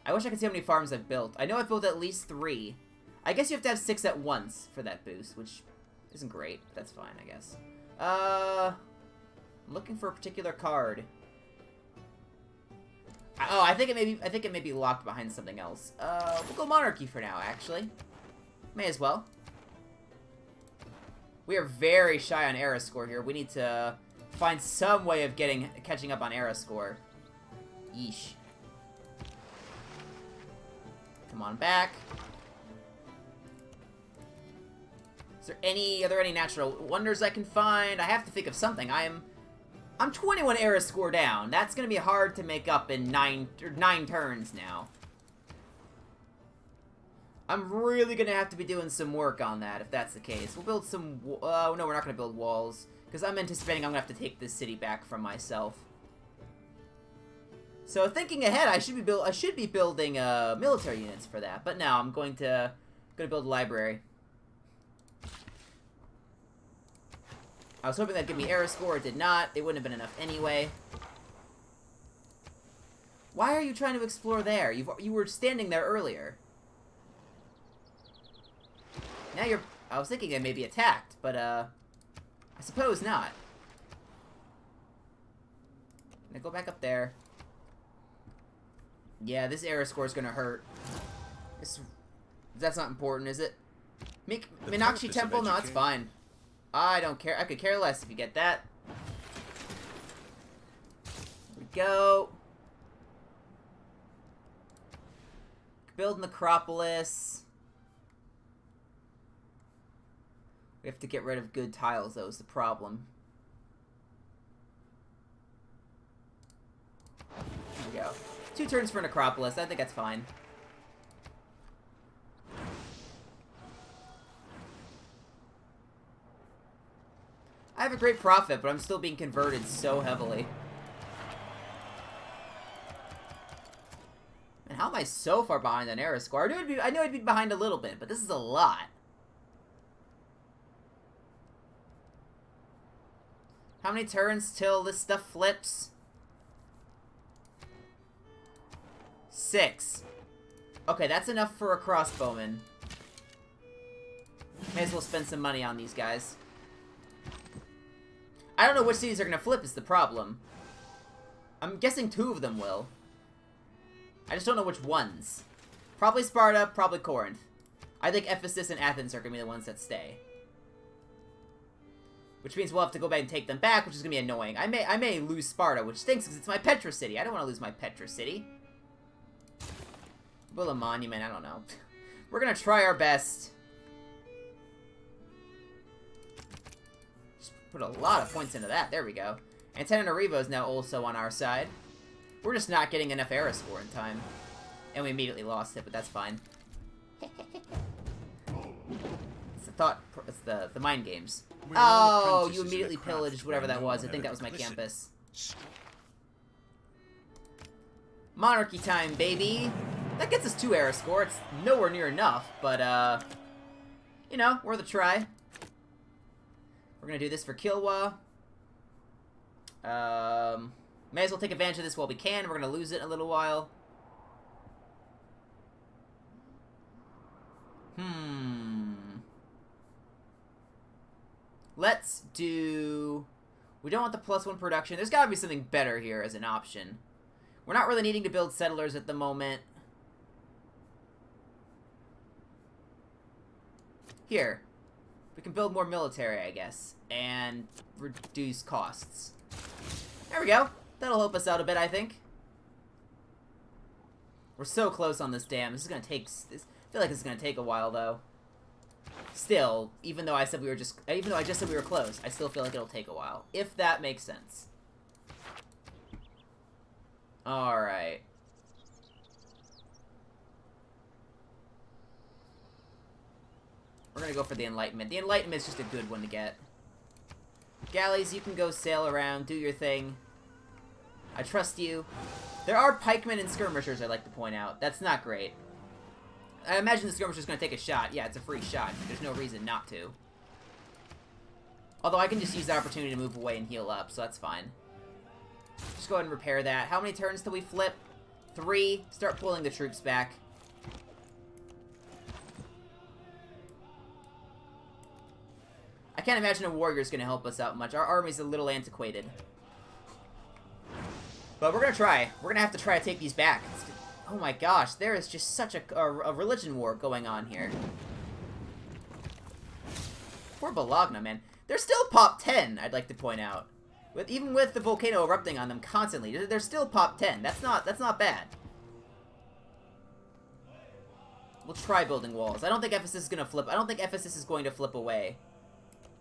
I wish I could see how many farms I've built. I know I've built at least 3. I guess you have to have 6 at once for that boost, which isn't great. But that's fine, I guess. I'm looking for a particular card. Oh, I think it may be locked behind something else. We'll go monarchy for now, actually. May as well. We are very shy on era score here. We need to find some way of catching up on era score. Yeesh. Come on back. Are there any natural wonders I can find? I have to think of something. I'm 21 era score down. That's gonna be hard to make up in 9 turns now. I'm really gonna have to be doing some work on that if that's the case. We'll build some. No, we're not gonna build walls because I'm anticipating I'm gonna have to take this city back from myself. So thinking ahead, I should be building military units for that. But now I'm gonna build a library. I was hoping that'd give me era score. It did not. It wouldn't have been enough anyway. Why are you trying to explore there? You were standing there earlier. Now you're... I was thinking they may be attacked, but, I suppose not. Now go back up there. Yeah, this error score is gonna hurt. That's not important, is it? Meenakshi Temple? No, it's fine. I don't care. I could care less if you get that. Here we go. Build Necropolis. We have to get rid of good tiles, though, is the problem. Here we go. 2 turns for Necropolis. I think that's fine. I have a great profit, but I'm still being converted so heavily. And how am I so far behind on error score? I knew I'd be behind a little bit, but this is a lot. How many turns till this stuff flips? 6. Okay, that's enough for a crossbowman. May as well spend some money on these guys. I don't know which cities are going to flip is the problem. I'm guessing 2 of them will. I just don't know which ones. Probably Sparta, probably Corinth. I think Ephesus and Athens are going to be the ones that stay. Which means we'll have to go back and take them back, which is going to be annoying. I may lose Sparta, which stinks because it's my Petra city. I don't want to lose my Petra city. Build a monument, I don't know. We're going to try our best. Just put a lot of points into that. There we go. Antananarivo is now also on our side. We're just not getting enough era score in time. And we immediately lost it, but that's fine. It's the thought... It's the mind games. Oh, you immediately pillaged whatever that was. I think that was my campus. Monarchy time, baby! That gets us 2 era score. It's nowhere near enough, but, you know, worth a try. We're gonna do this for Kilwa. May as well take advantage of this while we can. We're gonna lose it in a little while. Let's do... We don't want the +1 production. There's gotta be something better here as an option. We're not really needing to build settlers at the moment. Here. We can build more military, I guess. And reduce costs. There we go. That'll help us out a bit, I think. We're so close on this dam. This is gonna take... I feel like this is gonna take a while, though. Still, even though I said we were just... Even though I just said we were close, I still feel like it'll take a while. If that makes sense. Alright. We're gonna go for the Enlightenment. The Enlightenment's just a good one to get. Galleys, you can go sail around, do your thing. I trust you. There are pikemen and skirmishers, I'd like to point out. That's not great. I imagine the skirmisher's gonna take a shot. Yeah, it's a free shot. There's no reason not to. Although I can just use the opportunity to move away and heal up, so that's fine. Just go ahead and repair that. How many turns till we flip? 3. Start pulling the troops back. I can't imagine a warrior's gonna help us out much. Our army's a little antiquated. But we're gonna try. We're gonna have to try to take these back. Oh my gosh, there is just such a religion war going on here. Poor Bologna, man. They're still pop 10, I'd like to point out. Even with the volcano erupting on them constantly, they're still pop 10. That's not bad. We'll try building walls. I don't think Ephesus is gonna flip. I don't think Ephesus is going to flip away.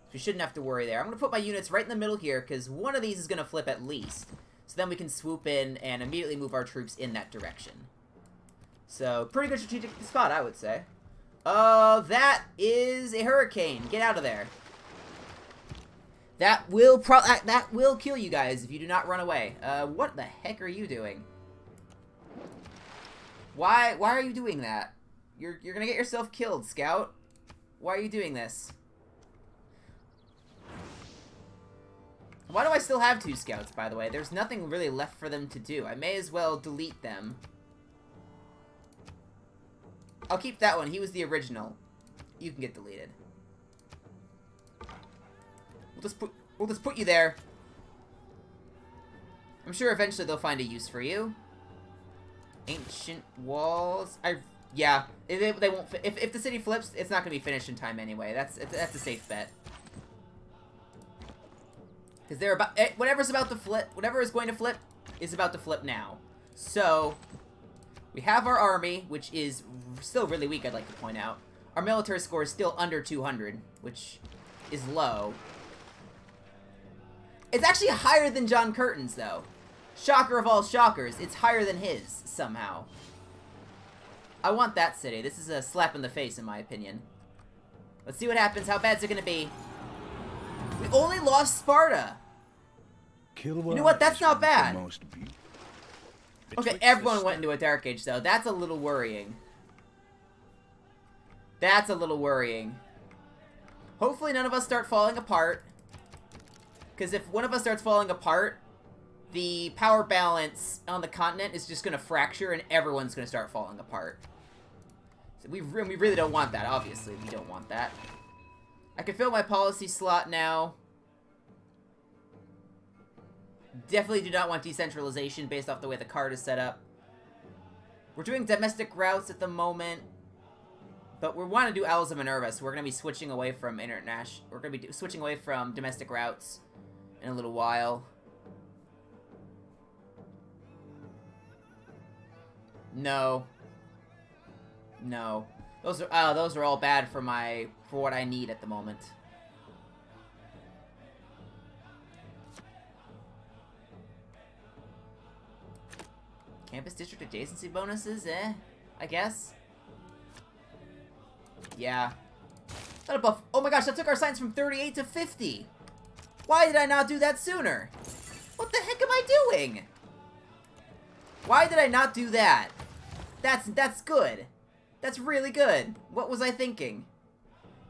So we shouldn't have to worry there. I'm gonna put my units right in the middle here, because one of these is gonna flip at least. So then we can swoop in and immediately move our troops in that direction. So, pretty good strategic spot, I would say. That is a hurricane. Get out of there. That will kill you guys if you do not run away. What the heck are you doing? Why are you doing that? You're gonna get yourself killed, Scout. Why are you doing this? Why do I still have 2 scouts, by the way? There's nothing really left for them to do. I may as well delete them. I'll keep that one. He was the original. You can get deleted. We'll just put you there. I'm sure eventually they'll find a use for you. Ancient walls. Yeah. They won't. If the city flips, it's not gonna be finished in time anyway. That's a safe bet. Because they're about whatever's about to flip. Whatever is going to flip is about to flip now. So we have our army, which is still really weak. I'd like to point out. Our military score is still under 200, which is low. It's actually higher than John Curtin's, though. Shocker of all shockers, it's higher than his, somehow. I want that city. This is a slap in the face, in my opinion. Let's see what happens. How bad's it gonna be? We only lost Sparta! You know what? That's not bad. Okay, everyone went into a Dark Age, though. That's a little worrying. That's a little worrying. Hopefully none of us start falling apart. Because if one of us starts falling apart, the power balance on the continent is just going to fracture and everyone's going to start falling apart. So we really don't want that, obviously. We don't want that. I can fill my policy slot now. Definitely do not want decentralization based off the way the card is set up. We're doing domestic routes at the moment. But we want to do Owls of Minerva, so we're going to be switching away from international. We're going to be switching away from domestic routes in a little while. No. No. Those are all bad for what I need at the moment. Campus district adjacency bonuses, I guess. Yeah. That buff. Oh my gosh, that took our science from 38 to 50. Why did I not do that sooner? What the heck am I doing? Why did I not do that? That's good. That's really good. What was I thinking?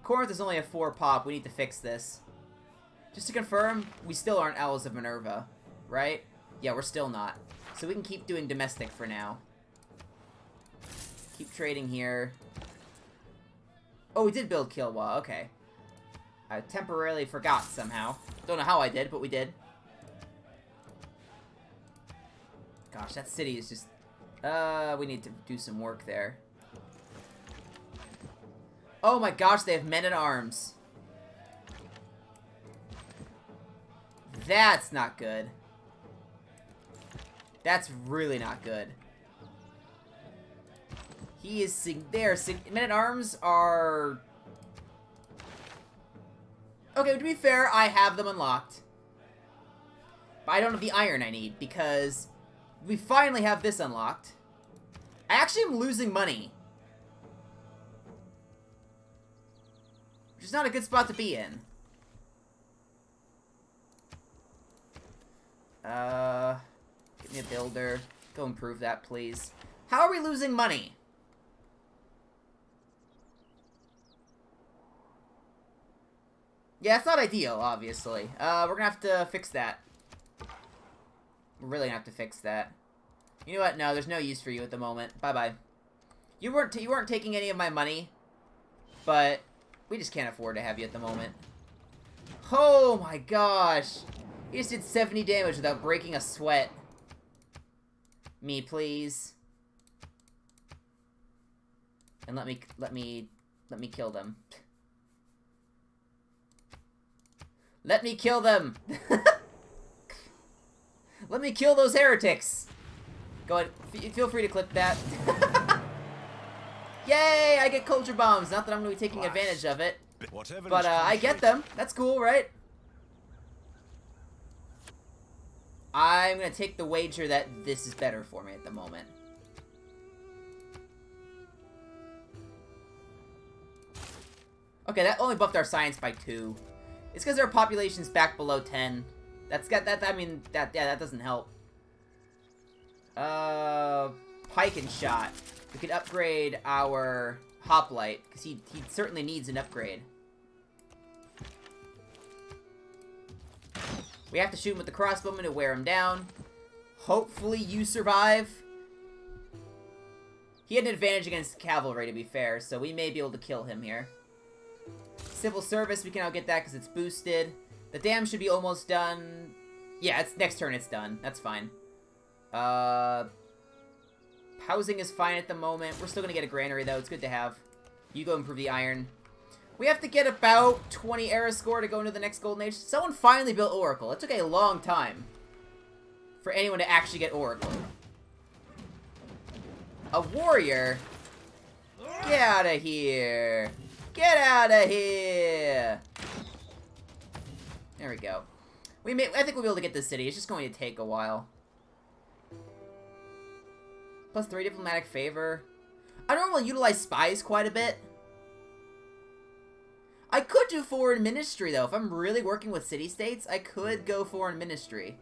Corinth is only a 4 pop. We need to fix this. Just to confirm, we still aren't Owls of Minerva, right? Yeah, we're still not. So we can keep doing domestic for now. Keep trading here. Oh, we did build Kilwa. Okay. I temporarily forgot somehow. Don't know how I did, but we did. Gosh, that city is just... we need to do some work there. Oh my gosh, they have men-at-arms. That's not good. That's really not good. He is... Men-at-arms are... Okay, to be fair, I have them unlocked. But I don't have the iron I need, because we finally have this unlocked. I actually am losing money. Which is not a good spot to be in. Give me a builder. Go improve that, please. How are we losing money? Yeah, it's not ideal, obviously. We're gonna have to fix that. We're really gonna have to fix that. You know what? No, there's no use for you at the moment. Bye-bye. You weren't taking any of my money, but we just can't afford to have you at the moment. Oh my gosh! You just did 70 damage without breaking a sweat. Me, please. And let me kill them. Let me kill them! Let me kill those heretics! Go ahead, feel free to clip that. Yay! I get culture bombs! Not that I'm going to be taking advantage of it. But, I get them. That's cool, right? I'm going to take the wager that this is better for me at the moment. Okay, that only buffed our science by 2. It's because our population's back below 10. That doesn't help. Pike and shot. We could upgrade our hoplite, because he certainly needs an upgrade. We have to shoot him with the crossbowman to wear him down. Hopefully you survive. He had an advantage against cavalry, to be fair, so we may be able to kill him here. Civil service, we can now get that because it's boosted. The dam should be almost done. Yeah, it's next turn it's done. That's fine. Housing is fine at the moment. We're still going to get a granary, though. It's good to have. You go improve the iron. We have to get about 20 era score to go into the next Golden Age. Someone finally built Oracle. It took a long time for anyone to actually get Oracle. A warrior? Get out of here. Get out of here. There we go. I think we'll be able to get this city. It's just going to take a while. Plus 3 diplomatic favor. I normally utilize spies quite a bit. I could do foreign ministry, though. If I'm really working with city-states, I could go foreign ministry.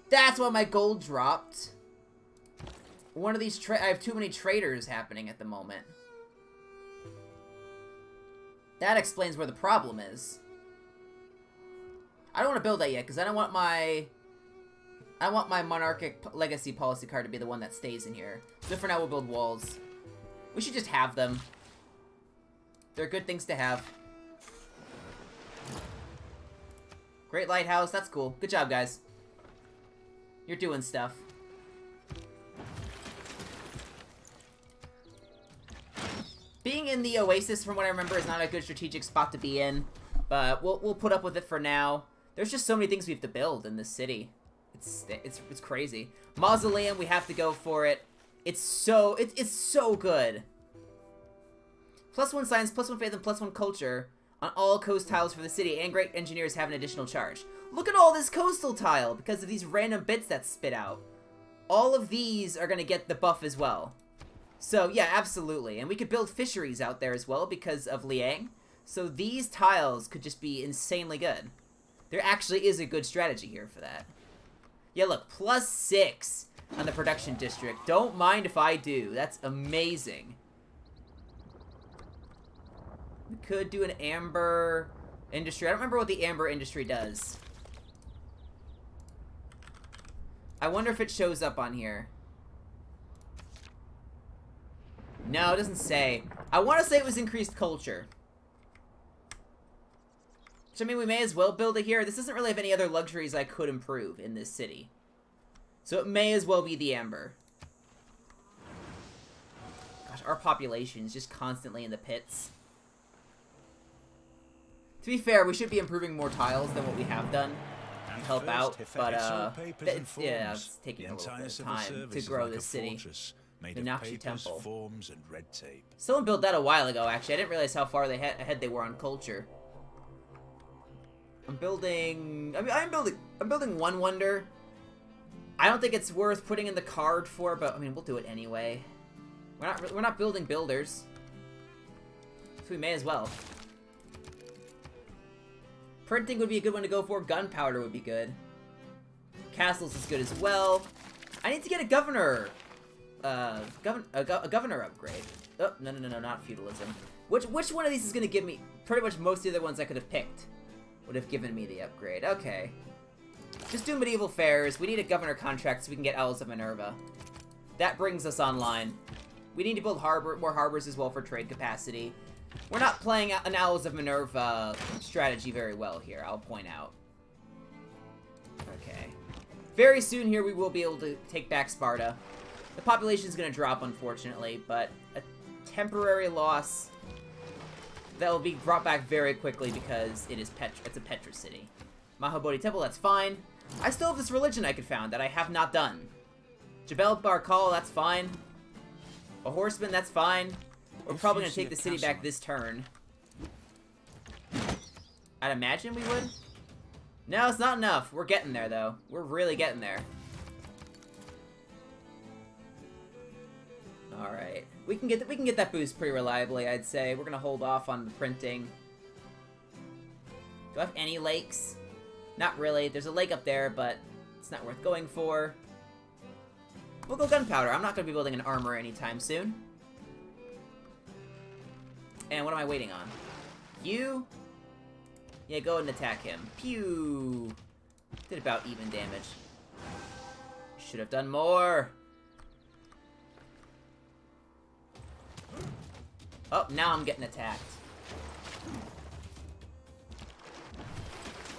That's why my gold dropped. One of these I have too many traders happening at the moment. That explains where the problem is. I don't want to build that yet, because I don't want my monarchic legacy policy card to be the one that stays in here. So for now, we'll build walls. We should just have them. They're good things to have. Great lighthouse. That's cool. Good job, guys. You're doing stuff. Being in the Oasis, from what I remember, is not a good strategic spot to be in. But we'll put up with it for now. There's just so many things we have to build in this city. It's crazy. Mausoleum, we have to go for it. It's so good. +1 science, +1 faith, and +1 culture on all coast tiles for the city, and great engineers have an additional charge. Look at all this coastal tile because of these random bits that spit out. All of these are going to get the buff as well. So, yeah, absolutely. And we could build fisheries out there as well because of Liang. So these tiles could just be insanely good. There actually is a good strategy here for that. Yeah, look, +6 on the production district. Don't mind if I do. That's amazing. We could do an amber industry. I don't remember what the amber industry does. I wonder if it shows up on here. No, it doesn't say. I want to say it was increased culture. Which, I mean, we may as well build it here. This doesn't really have any other luxuries I could improve in this city. So it may as well be the amber. Gosh, our population is just constantly in the pits. To be fair, we should be improving more tiles than what we have done to help out, but it's taking a little bit of time to grow this city. The Nakshi Temple. Forms and red tape. Someone built that a while ago, actually. I didn't realize how far ahead they were on culture. I'm building one wonder. I don't think it's worth putting in the card for, but I mean, we'll do it anyway. We're not building builders, so we may as well. Printing would be a good one to go for. Gunpowder would be good. Castles is good as well. I need to get a governor. A governor upgrade. Oh, no, not feudalism. Which one of these is going to give me... Pretty much most of the other ones I could have picked would have given me the upgrade. Okay. Just do medieval fairs. We need a governor contract so we can get Owls of Minerva. That brings us online. We need to build more harbors as well for trade capacity. We're not playing an Owls of Minerva strategy very well here, I'll point out. Okay. Very soon here we will be able to take back Sparta. The population is going to drop, unfortunately, but a temporary loss that will be brought back very quickly because it's a Petra city. Mahabodhi Temple, that's fine. I still have this religion I could found that I have not done. Jebel Barkal, that's fine. A horseman, that's fine. We're probably going to take the city back this turn. I'd imagine we would. No, it's not enough. We're getting there, though. We're really getting there. Alright. We can get that boost pretty reliably, I'd say. We're going to hold off on the printing. Do I have any lakes? Not really. There's a lake up there, but it's not worth going for. We'll go gunpowder. I'm not going to be building an armor anytime soon. And what am I waiting on? You? Yeah, go ahead and attack him. Pew! Did about even damage. Should have done more. Oh, now I'm getting attacked.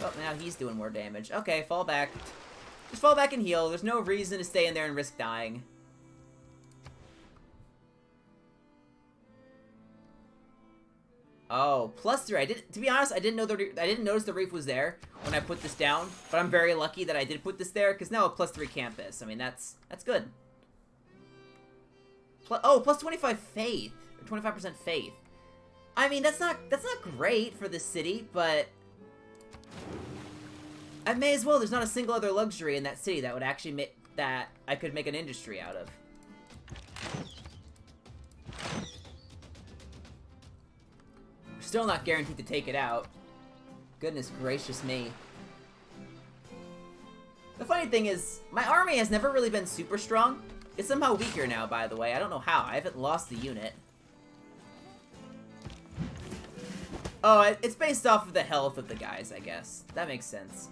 Oh, now he's doing more damage. Okay, fall back. Just fall back and heal. There's no reason to stay in there and risk dying. Oh, +3. To be honest, I didn't notice the reef was there when I put this down, but I'm very lucky that I did put this there because now a +3 campus. I mean, that's good. Plus 25 faith or 25% faith. I mean, that's not great for this city, but I may as well. There's not a single other luxury in that city that would actually make that I could make an industry out of. Still not guaranteed to take it out. Goodness gracious me. The funny thing is, my army has never really been super strong. It's somehow weaker now, by the way. I don't know how. I haven't lost the unit. Oh, it's based off of the health of the guys, I guess. That makes sense.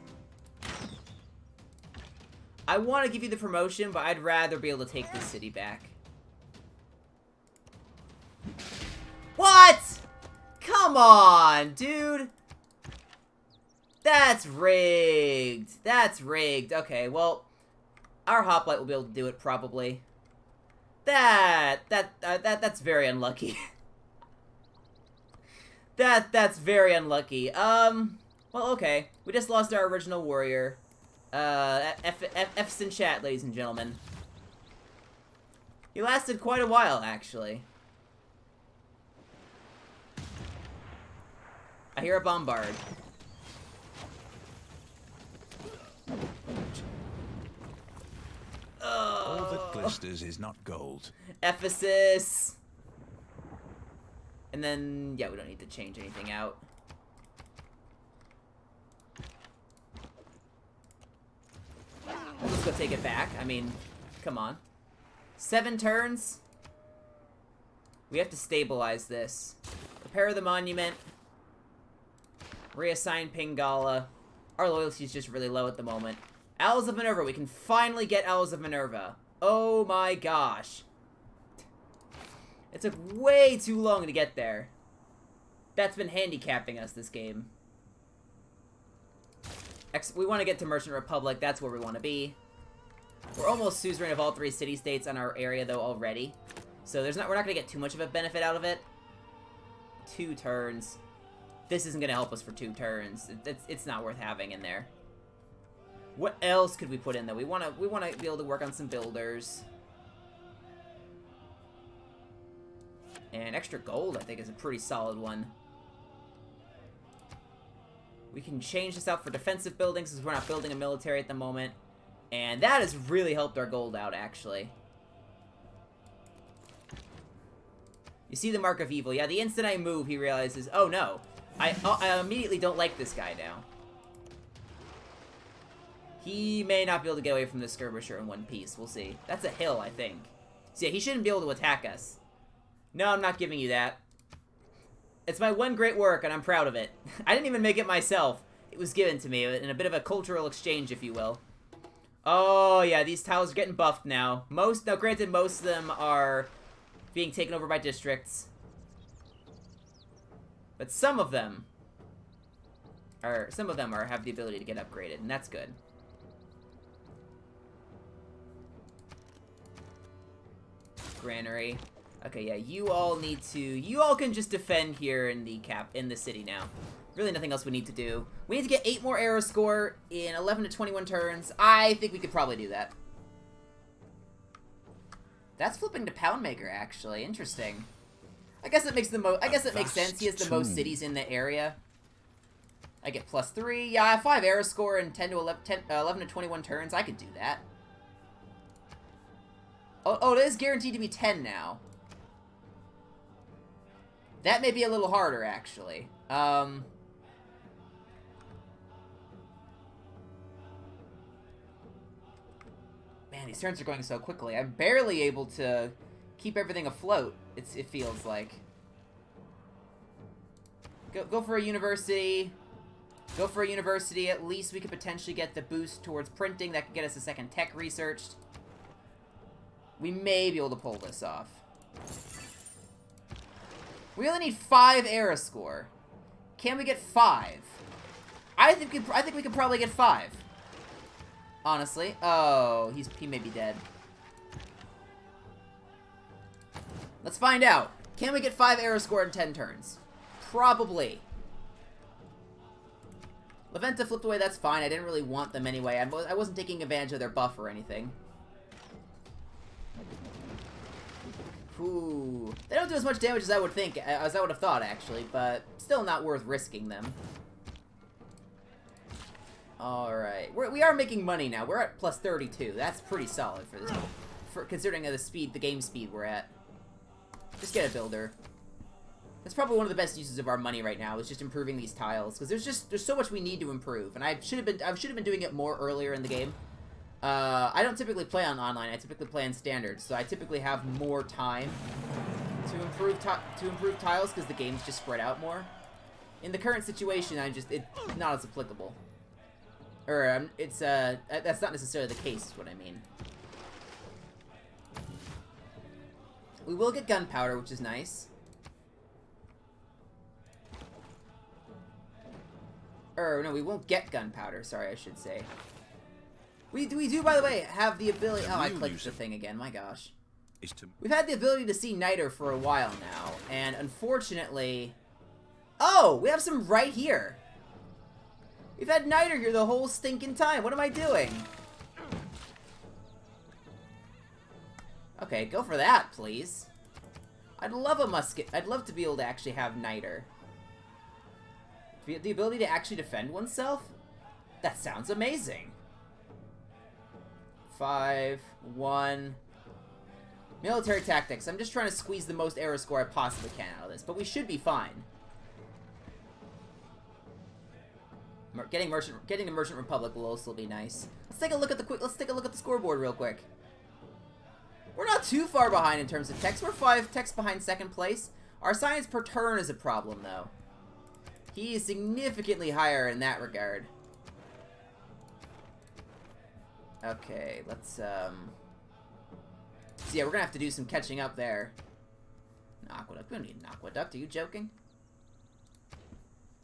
I want to give you the promotion, but I'd rather be able to take this city back. What?! Come on, dude! That's rigged. That's rigged. Okay, well, our hoplite will be able to do it, probably. That's very unlucky. That's very unlucky. Well, okay. We just lost our original warrior. F's in chat, ladies and gentlemen. He lasted quite a while, actually. I hear a bombard. All that glisters is not gold. Ephesus. And then, yeah, we don't need to change anything out. Let's go take it back. I mean, come on. 7 turns. We have to stabilize this. Prepare the monument. Reassign Pingala. Our loyalty is just really low at the moment. Owls of Minerva. We can finally get Owls of Minerva. Oh my gosh. It took way too long to get there. That's been handicapping us this game. We want to get to Merchant Republic. That's where we want to be. We're almost suzerain of all 3 city-states on our area, though, already. So we're not going to get too much of a benefit out of it. 2 turns. This isn't going to help us for 2 turns. It's not worth having in there. What else could we put in, though? We want to be able to work on some builders. And extra gold, I think, is a pretty solid one. We can change this out for defensive buildings, since we're not building a military at the moment. And that has really helped our gold out, actually. You see the Mark of Evil. Yeah, the instant I move, he realizes, oh no. I immediately don't like this guy now. He may not be able to get away from the skirmisher in one piece. We'll see. That's a hill, I think. So yeah, he shouldn't be able to attack us. No, I'm not giving you that. It's my one great work, and I'm proud of it. I didn't even make it myself. It was given to me in a bit of a cultural exchange, if you will. Oh, yeah, these tiles are getting buffed now. Now, granted, most of them are being taken over by districts. But some of them have the ability to get upgraded, and that's good. Granary. Okay, yeah, you all can just defend here in the city now. Really nothing else we need to do. We need to get 8 more arrow score in 11 to 21 turns. I think we could probably do that. That's flipping to Poundmaker, actually. Interesting. I guess it makes makes sense. He has the most cities in the area. I get +3. Yeah, I have 5 arrow score in 11 to 21 turns. I could do that. Oh, it is guaranteed to be 10 now. That may be a little harder, actually. Man, these turns are going so quickly. I'm barely able to keep everything afloat, it feels like. Go for a university. Go for a university. At least we could potentially get the boost towards printing. That could get us a second tech researched. We may be able to pull this off. We only need 5 era score. Can we get 5? I think we could probably get 5. Honestly. Oh, he may be dead. Let's find out. Can we get 5 era score in 10 turns? Probably. Leventa flipped away, that's fine. I didn't really want them anyway. I wasn't taking advantage of their buff or anything. Ooh. They don't do as much damage as I would think, as I would have thought, actually, but still not worth risking them. Alright. We are making money now. We're at plus 32. That's pretty solid for this, considering the game speed we're at. Just get a builder. That's probably one of the best uses of our money right now, is just improving these tiles, because there's so much we need to improve, and I should have been doing it more earlier in the game. I don't typically play on online. I typically play on standard, so I typically have more time to improve tiles because the game's just spread out more. In the current situation, it's not as applicable. Or that's not necessarily the case, is what I mean. We will get gunpowder, which is nice. Or, no, we won't get gunpowder, sorry, I should say. We do, by the way, have the ability... Oh, I clicked the thing again, my gosh. We've had the ability to see Niter for a while now, and unfortunately... Oh, we have some right here. We've had Niter here the whole stinking time. What am I doing? Okay, go for that, please. I'd love a musket. I'd love to be able to actually have Niter. The ability to actually defend oneself? That sounds amazing. 5, 1. Military tactics. I'm just trying to squeeze the most era score I possibly can out of this, but we should be fine. Getting a Merchant Republic will also be nice. Let's take a look at the scoreboard real quick. We're not too far behind in terms of techs. We're 5 techs behind second place. Our science per turn is a problem, though. He is significantly higher in that regard. Okay, let's, So yeah, we're gonna have to do some catching up there. An aqueduct. We don't need an aqueduct. Are you joking?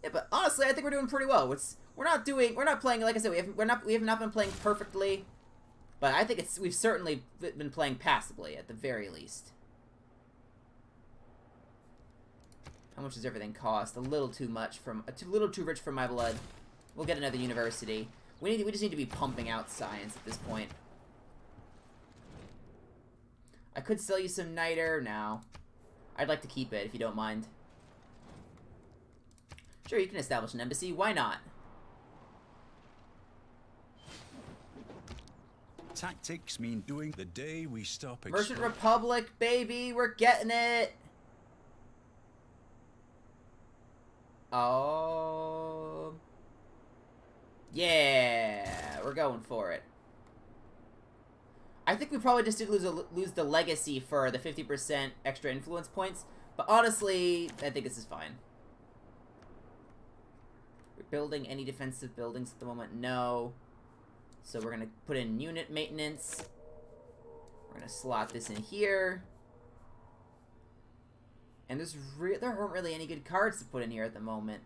Yeah, but honestly, I think we're doing pretty well. We're not playing, like I said, we have not been playing perfectly, but I think we've certainly been playing passably at the very least. How much does everything cost? A little too much a little too rich for my blood. We'll get another university. We just need to be pumping out science at this point. I could sell you some Niter now. I'd like to keep it if you don't mind. Sure, you can establish an embassy. Why not? Tactics mean doing the day we stop. Merchant Republic, baby, we're getting it. Oh, yeah, we're going for it. I think we probably just did lose the legacy for the 50% extra influence points, but honestly, I think this is fine. We're building any defensive buildings at the moment? No. So we're gonna put in unit maintenance. We're gonna slot this in here. And there aren't really any good cards to put in here at the moment.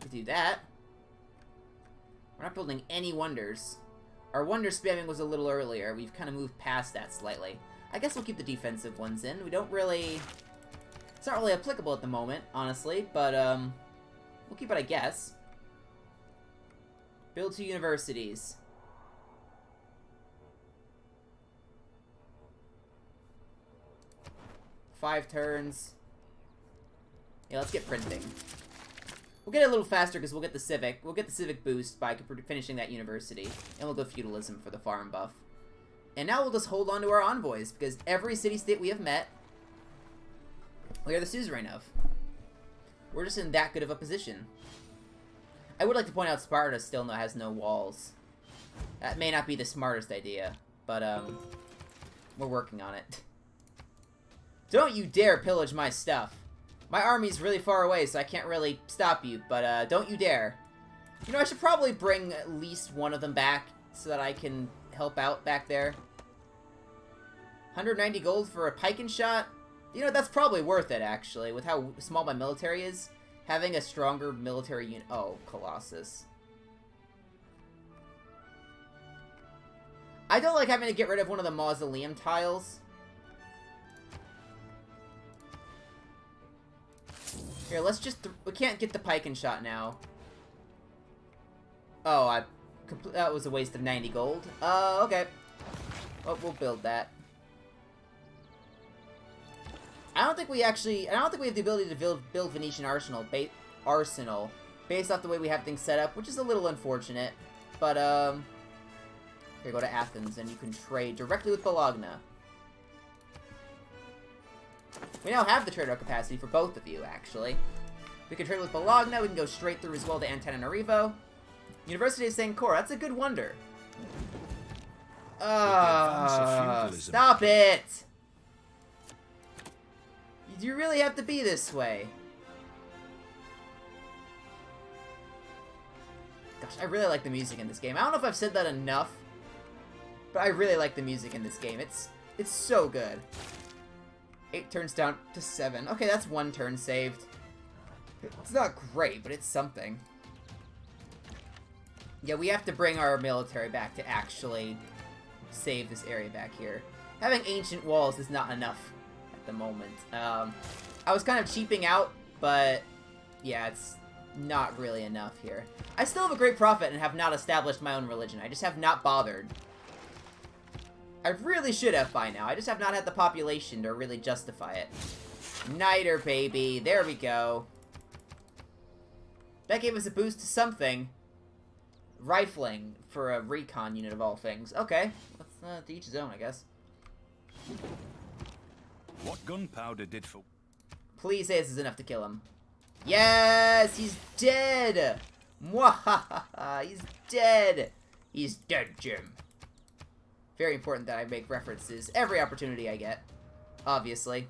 We do that. We're not building any wonders. Our wonder spamming was a little earlier. We've kind of moved past that slightly. I guess we'll keep the defensive ones in. We don't really... It's not really applicable at the moment, honestly, but, we'll keep it, I guess. Build 2 universities. Five turns. Yeah, let's get printing. We'll get it a little faster because we'll get the Civic. We'll get the Civic boost by finishing that university. And we'll go feudalism for the farm buff. And now we'll just hold on to our envoys, because every city-state we have met, we are the suzerain of. We're just in that good of a position. I would like to point out Sparta still has no walls. That may not be the smartest idea, but, we're working on it. Don't you dare pillage my stuff. My army's really far away, so I can't really stop you, but, don't you dare. You know, I should probably bring at least one of them back so that I can help out back there. 190 gold for a pike and shot? You know, that's probably worth it, actually, with how small my military is. Having a stronger military unit... Oh, Colossus. I don't like having to get rid of one of the mausoleum tiles. Here, let's just... We can't get the pike and shot now. Oh, that was a waste of 90 gold. Okay. Well, we'll build that. I don't think we have the ability to build Venetian arsenal based off the way we have things set up, which is a little unfortunate. But, here, go to Athens, and you can trade directly with Bologna. We now have the trade route capacity for both of you, actually. We can trade with Bologna, we can go straight through as well to Antananarivo. University of St. Cor, that's a good wonder. Stop it! Do you really have to be this way? Gosh, I really like the music in this game. I don't know if I've said that enough, but I really like the music in this game. It's so good. 8 turns down to 7. Okay, that's 1 turn saved. It's not great, but it's something. Yeah, we have to bring our military back to actually save this area back here. Having ancient walls is not enough at the moment. I was kind of cheaping out, but yeah, it's not really enough here. I still have a great prophet and have not established my own religion. I just have not bothered. I really should have by now. I just have not had the population to really justify it. Niter, baby. There we go. That gave us a boost to something. Rifling for a recon unit of all things. Okay. Let's to each his own, I guess. What gunpowder did for... Please say this is enough to kill him. Yes! He's dead! Mwahaha! He's dead! He's dead, Jim. Very important that I make references every opportunity I get. Obviously.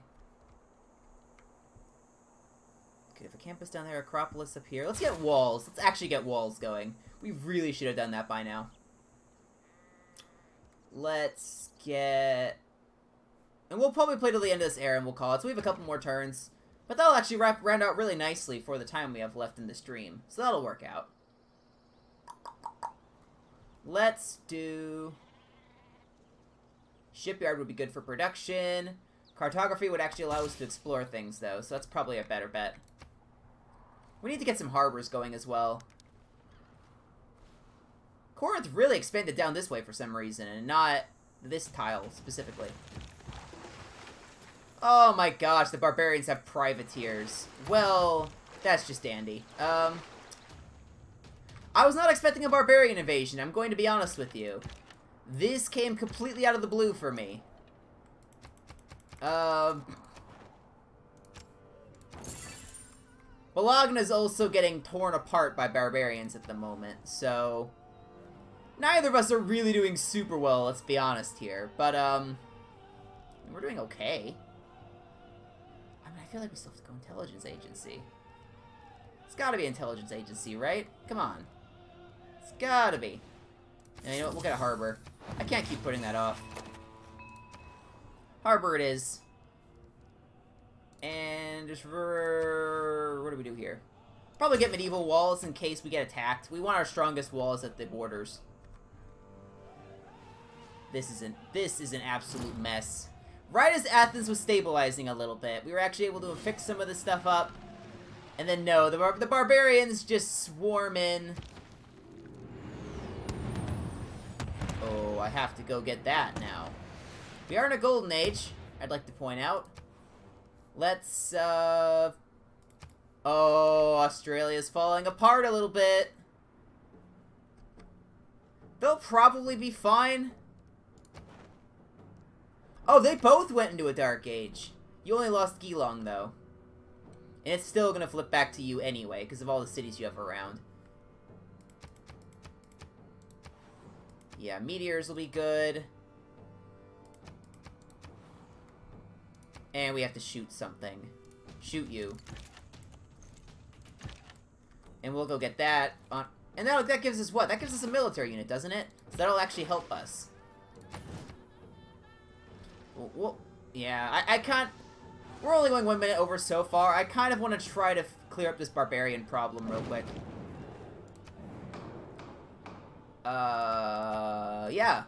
Okay, if a campus down there, Acropolis up here. Let's get walls. Let's actually get walls going. We really should have done that by now. Let's get... And we'll probably play till the end of this era and we'll call it. So we have a couple more turns. But that'll actually round out really nicely for the time we have left in the stream. So that'll work out. Let's do... Shipyard would be good for production. Cartography would actually allow us to explore things, though. So that's probably a better bet. We need to get some harbors going as well. Corinth really expanded down this way for some reason, and not this tile specifically. Oh my gosh, the barbarians have privateers. Well, that's just dandy. I was not expecting a barbarian invasion, I'm going to be honest with you. This came completely out of the blue for me. Bologna's also getting torn apart by barbarians at the moment, so... Neither of us are really doing super well, let's be honest here. But, we're doing okay. I mean, I feel like we still have to go intelligence agency. It's gotta be intelligence agency, right? Come on. It's gotta be. And you know what? We'll get a harbor. I can't keep putting that off. Harbor it is. And just... What do we do here? Probably get medieval walls in case we get attacked. We want our strongest walls at the borders. This is an absolute mess. Right as Athens was stabilizing a little bit, we were actually able to fix some of this stuff up. And then no, the barbarians just swarm in. Oh, I have to go get that now. We are in a golden age, I'd like to point out. Let's, Oh, Australia's falling apart a little bit. They'll probably be fine. Oh, they both went into a dark age. You only lost Geelong, though. And it's still gonna flip back to you anyway, because of all the cities you have around. Yeah, meteors will be good. And we have to shoot something. Shoot you. And we'll go get that on... And that gives us what? That gives us a military unit, doesn't it? So that'll actually help us. Well, yeah, I can't... We're only going 1 minute over so far. I kind of want to try to clear up this barbarian problem real quick. Yeah.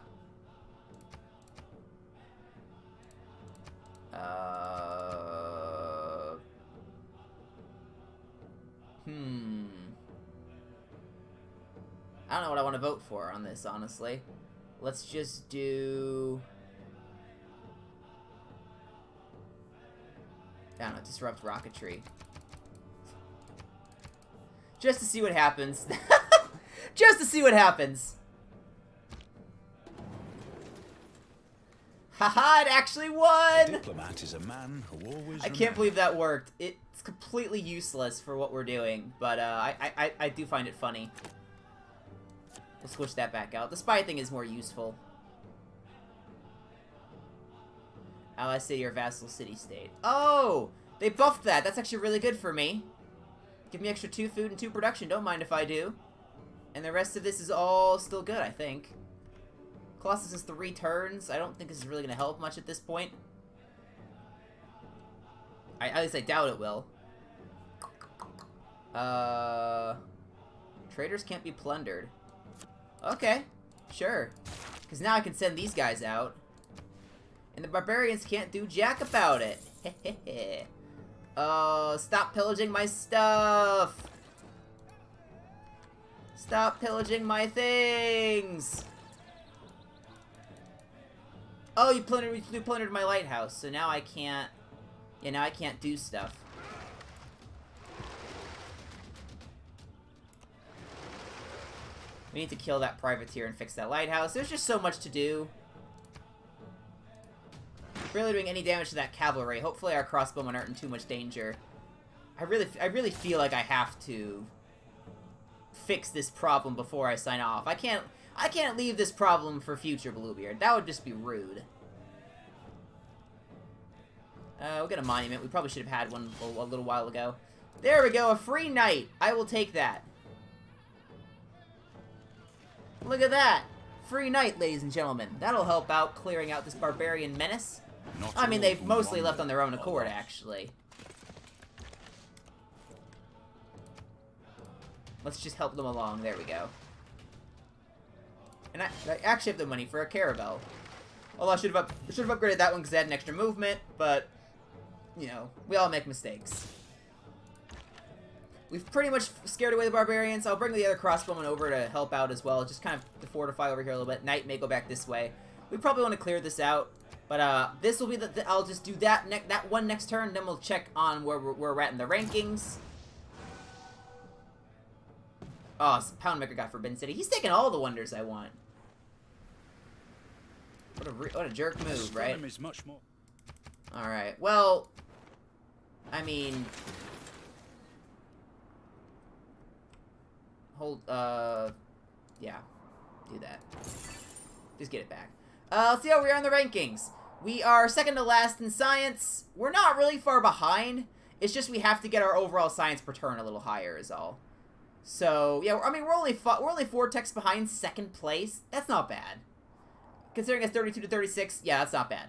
I don't know what I want to vote for on this, honestly. Let's just do... I don't know, disrupt rocketry. Just to see what happens. Just to see what happens. Haha, it actually won! Diplomat is a man who always I can't believe that worked. It's completely useless for what we're doing, but I do find it funny. We'll switch that back out. The spy thing is more useful. Ally city or vassal city-state. Oh! They buffed that. That's actually really good for me. Give me extra 2 food and 2 production. Don't mind if I do. And the rest of this is all still good, I think. Colossus is 3 turns. I don't think this is really going to help much at this point. At least I doubt it will. Traders can't be plundered. Okay, sure. Because now I can send these guys out. And the barbarians can't do jack about it. Oh, stop pillaging my stuff! Stop pillaging my things! Oh, you plundered my lighthouse, so now I can't... Yeah, now I can't do stuff. We need to kill that privateer and fix that lighthouse. There's just so much to do. Barely doing any damage to that cavalry. Hopefully our crossbowmen aren't in too much danger. I really feel like I have to fix this problem before I sign off. I can't leave this problem for future Bluebeard. That would just be rude. We'll get a monument. We probably should have had one a little while ago. There we go, a free knight. I will take that. Look at that. Free knight, ladies and gentlemen. That'll help out clearing out this barbarian menace. I mean, they've mostly left on their own accord, actually. Let's just help them along. There we go. And I actually have the money for a caravel. Although I should have upgraded that one because it had an extra movement, but, you know, we all make mistakes. We've pretty much scared away the barbarians. I'll bring the other crossbowmen over to help out as well, just kind of to fortify over here a little bit. Knight may go back this way. We probably want to clear this out, but this will be I'll just do that one next turn, then we'll check on where we're at in the rankings. Oh, Poundmaker got Forbidden City. He's taking all the wonders I want. What a jerk move, right? All right. Well, I mean, yeah, do that. Just get it back. Let's see how we are in the rankings. We are second to last in science. We're not really far behind. It's just we have to get our overall science per turn a little higher is all. So, yeah, I mean, we're only 4 techs behind second place. That's not bad. Considering it's 32 to 36, yeah, that's not bad.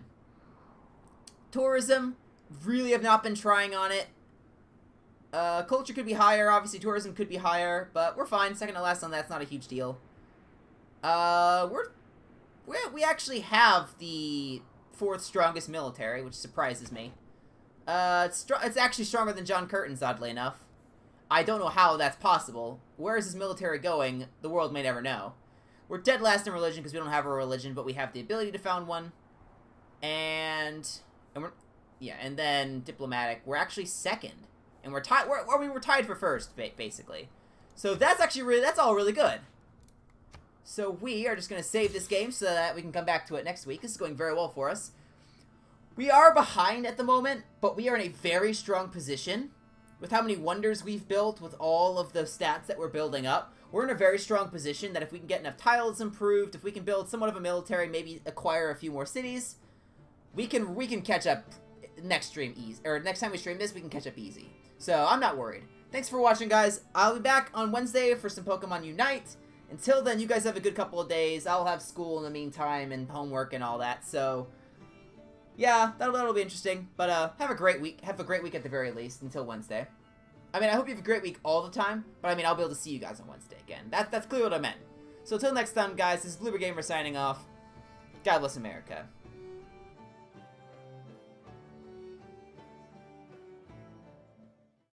Tourism, really have not been trying on it. Culture could be higher, obviously tourism could be higher, but we're fine. Second to last on that's not a huge deal. We actually have the 4th strongest military, which surprises me. It's actually stronger than John Curtin's, oddly enough. I don't know how that's possible. Where is his military going? The world may never know. We're dead last in religion because we don't have a religion, but we have the ability to found one. And then diplomatic. We're actually second, and we're tied. We're tied for first, basically. So that's actually that's all really good. So we are just gonna save this game so that we can come back to it next week. This is going very well for us. We are behind at the moment, but we are in a very strong position. With how many wonders we've built, with all of the stats that we're building up, we're in a very strong position that if we can get enough tiles improved, if we can build somewhat of a military, maybe acquire a few more cities, we can catch up next stream easy. Or next time we stream this, we can catch up easy. So I'm not worried. Thanks for watching, guys. I'll be back on Wednesday for some Pokemon Unite. Until then, you guys have a good couple of days. I'll have school in the meantime and homework and all that. So yeah, that'll be interesting. But have a great week. Have a great week at the very least until Wednesday. I mean, I hope you have a great week all the time. But I mean, I'll be able to see you guys on Wednesday again. That's clearly what I meant. So until next time, guys, this is Bloober Gamer signing off. God bless America.